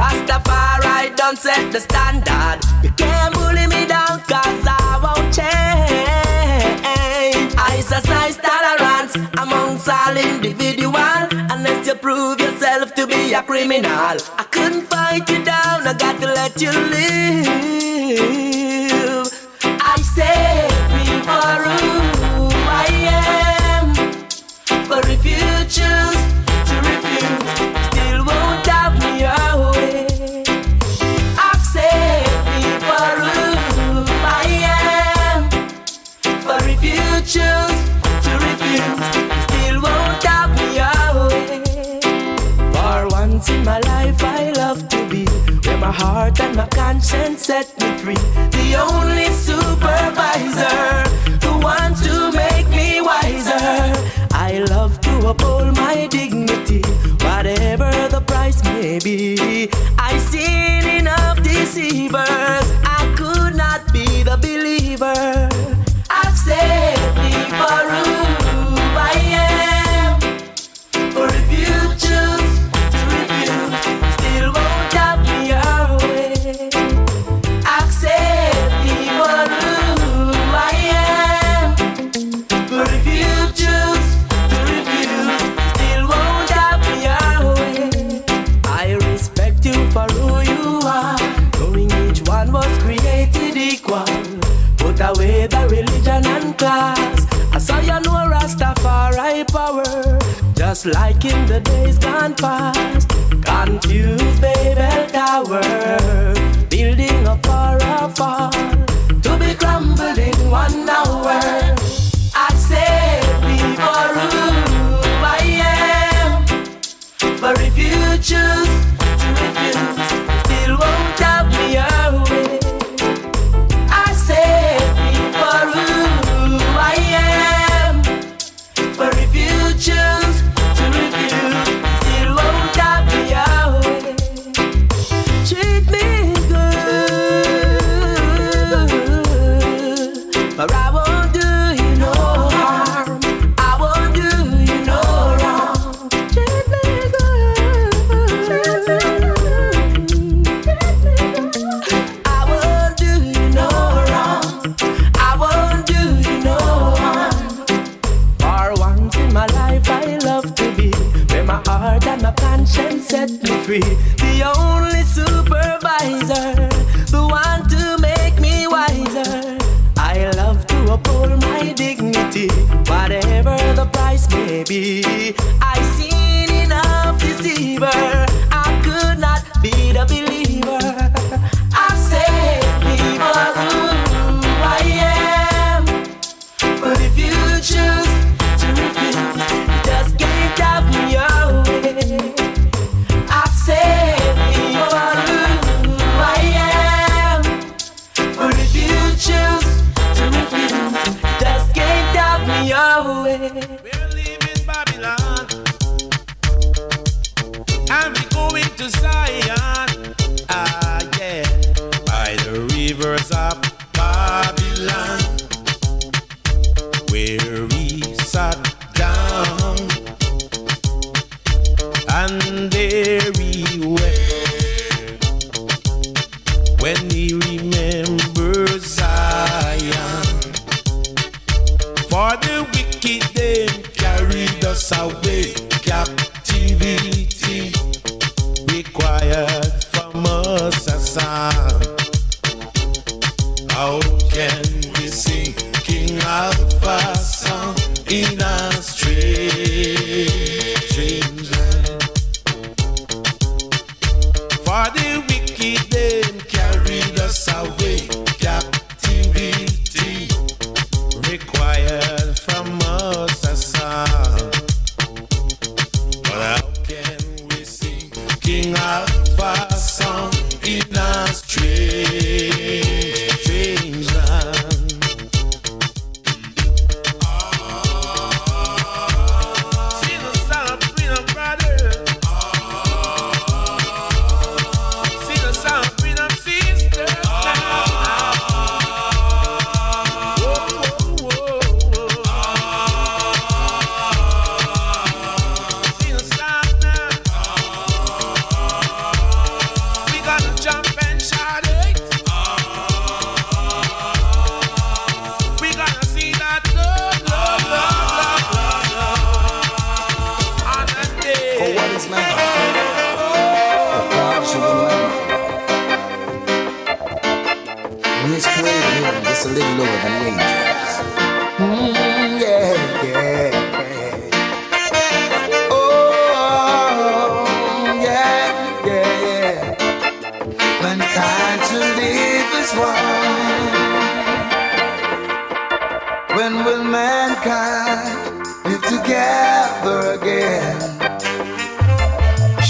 Rastafari done set the standard. You can't bully me down, cause I won't change. I exercise tolerance amongst all individual, unless you prove yourself to be a criminal. I couldn't fight you down, I got to let you live. I set me for who I am. But if you choose to refuse, still won't have me away. I've set me for who I am. But if you choose to refuse, still won't have me away. For once in my life I love to be where my heart and my conscience set me free. The only supervisor who wants to make me wiser. I love to uphold my dignity, whatever the price may be. I've seen enough deceivers, I could not be the believer. I've set me for who I am. For if you choose to refuse, still won't have me away. Accept me for who I am. For if you choose to refuse, still won't have me away. I respect you for who you are, knowing each one was created equal. Put away the religion and class. I saw you know Rastafari power, just like in the days gone past. Confused Babel Tower, building up for a fall, to be crumbled in 1 hour. Accept me for who I am. But if you choose to refuse, still won't have me away. Accept me for who I am. But if you choose to refuse, still won't have me away. Treat me good, but I won't do you no harm. I won't do you no wrong. Treat me good. I won't do you no wrong. I won't do you no harm. For once in my life I love to be where my heart and my conscience set me free. The only supervisor, the one to make me wiser. I love to uphold my dignity, whatever the price may be. I've seen enough deceiver, I could not be the believer. I said me for who I am. But if you choose to refuse, you just can't have me away. I said me for who I am. But if you choose to refuse, you just can't have me away. We're leaving Babylon and we're going to Zion. Ah, yeah. By the rivers of Babylon, where we sat down, and there we wept when we remember Zion. For the wicked them carried us away. Captivity required from us a song. How can we sing King Alpha song in a strange land? For the wicked them carried us away. Captivity required from us a song. But how can we sing King Alpha song in a strange land? Sing a song of freedom, brother. Sing a song of freedom, sister.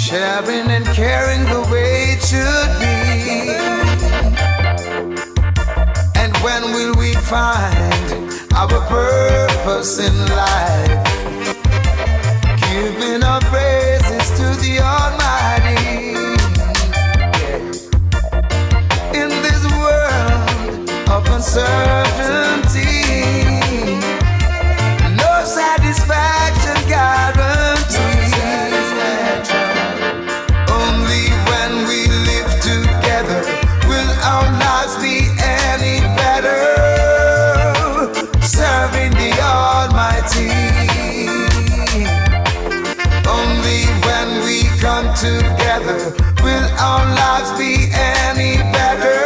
sharing and caring the way it should be. And when will we find our purpose in life? Giving our praises to the Almighty. In this world of uncertainty, no satisfaction guaranteed. Only when we live together will our lives be any better, serving the Almighty. Only when we come together will our lives be any better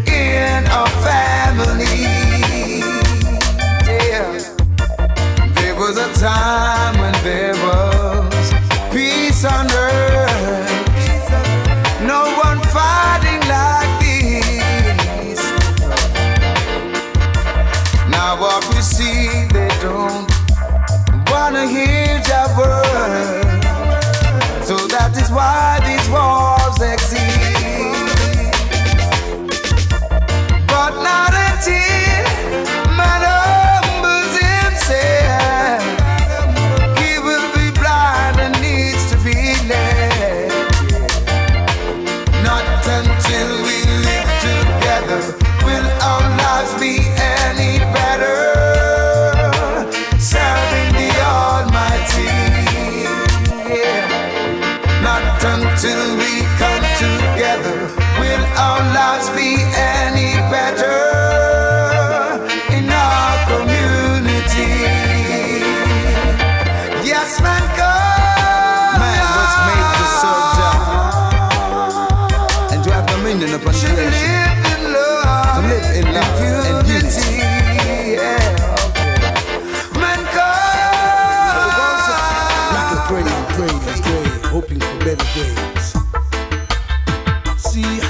in our family. Yeah. There was a time when there was peace on earth, no one fighting like this. Now what we see, they don't wanna hear your word. So that is why these wars exist. But not until man humbles himself, he will be blind and needs to be led. Not until we live together will our lives be any better, serving the Almighty. Yeah. Not until we come together will our lives be any better in our community. Yes, man, God. Man was made to serve God and to have dominion upon creation, to live in love and unity. Yeah. Hoping for better days. See,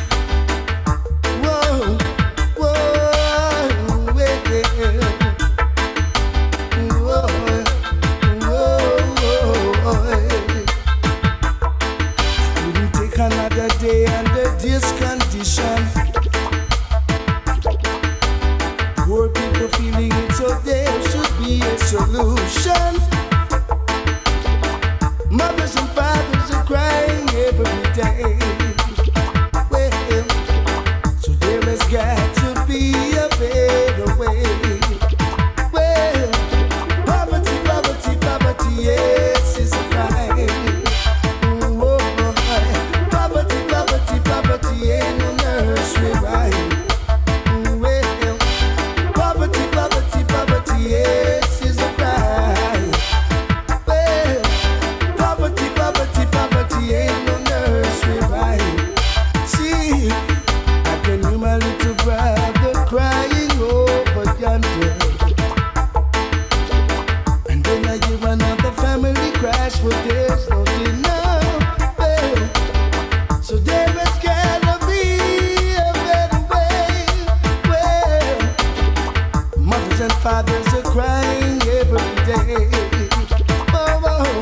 whoa, whoa, yeah. Whoa, whoa. Couldn't take another day under this condition. Poor people feeling it, so there should be a solution. Mothers and fathers are crying every day. Well, so there has got to be a better way. Well, poverty, poverty, poverty, yes, is a crime. Oh, poverty, poverty, poverty, ain't no nursery rhyme. Well, poverty, poverty, poverty, yes, is a crime. Well, poverty, poverty, poverty ain't no nursery rhyme. See, I can hear my little brother crying over yonder, and then I hear another family crash, but there's no dinner. Well, so there has gotta be a better way. Well, mothers and fathers are crying every day. Oh, oh.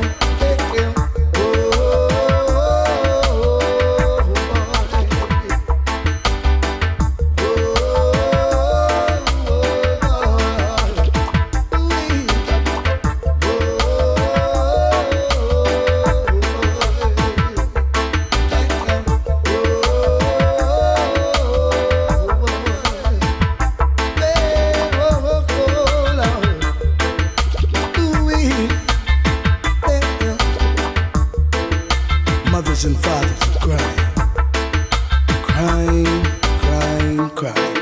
Mothers and fathers are crying, crying, crying, crying.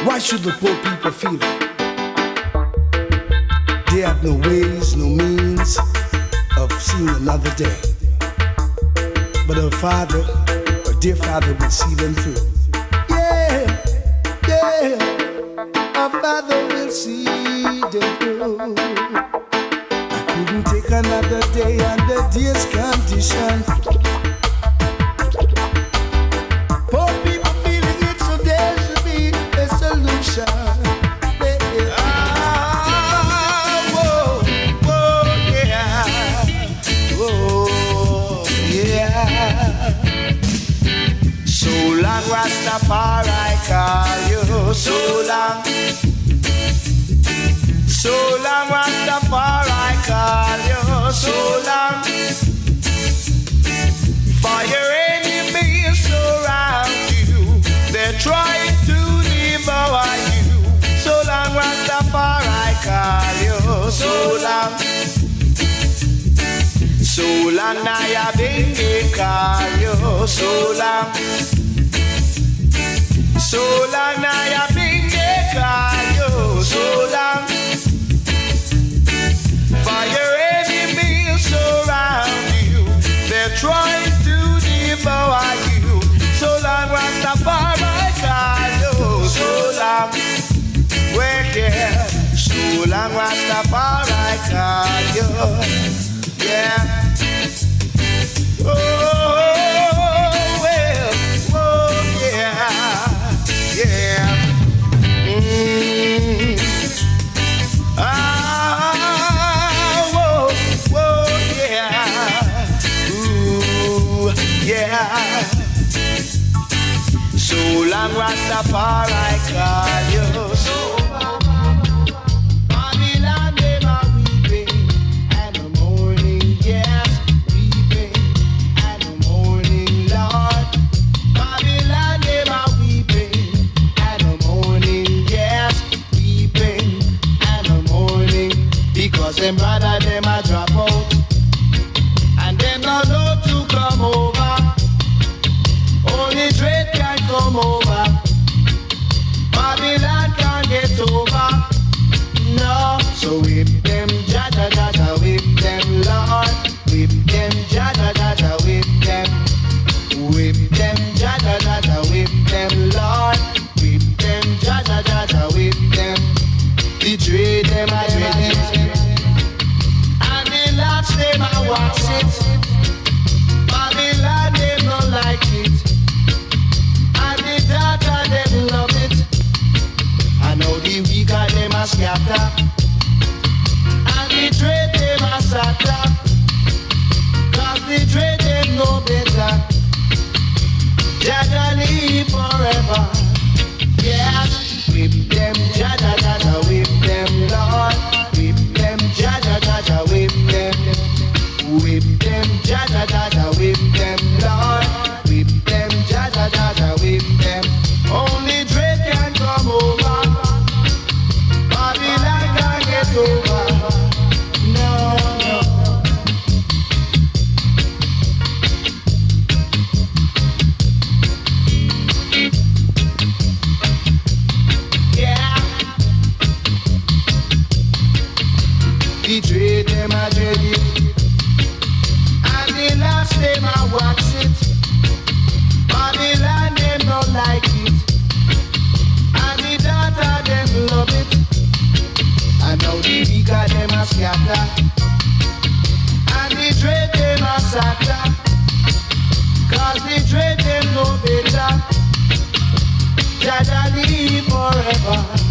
Why should the poor people feel it? They have no ways, no means of seeing another day. But our Father, our dear Father, will see them through. Yeah, yeah, our Father will see them through. Couldn't take another day under this condition. Poor people feeling it, so there should be a solution. Whoa, whoa, yeah. Rastafari call you. So long Rastafari call you. So long. For your enemies surround you, they're trying to devour you. So long Rastafari call you. So long Naya Bingi call you. So long Naya Bingi call you. So long. For your enemies surround you, they're trying to devour you. So long Rastafari call you. So long. Wicked. So long Rastafari call you. Yeah. Oh, well, oh, yeah, yeah. Whoa, yeah. Ooh, yeah. So long Rastafari call you. So Babylon, they are weeping, and the morning, yes, weeping, and the morning, Lord. Babylon, they are weeping, and the morning, yes, weeping, and the morning, because them brother, them a drop out, and them don't know to come over. Only dread can come over. Babylon can't get over. No. So whip them, Jaja, Jaja, whip them, Lord. Whip them, Jaja, Jaja, whip them. Whip them, Jaja, Jaja, whip them, Lord. Whip them, Jaja, Jaja, whip them. The dread them, I dread it. And the lads them, I watch it. Babylon them don't like it. Data, them love it. I know the weaker them a scatter, and the dread them a scatter. Cause the dread them know better. Jaja live forever. Yes, whip them, Jaja, Jaja, whip them, Lord. Whip them, Jaja, Jaja, whip them. Whip them, Jaja, Jaja, whip them, Lord. Whip them, Jaja, Jaja, whip them. Only dread can come over. Babylon can't get over. No, no. Yeah. The dread them a dread it, and the last them a wax it. Babylon them don't like it, and the data them love it. And now the weaker them a scatter, and the dread them a scatter. Cause the dread them know better. Jaja live forever.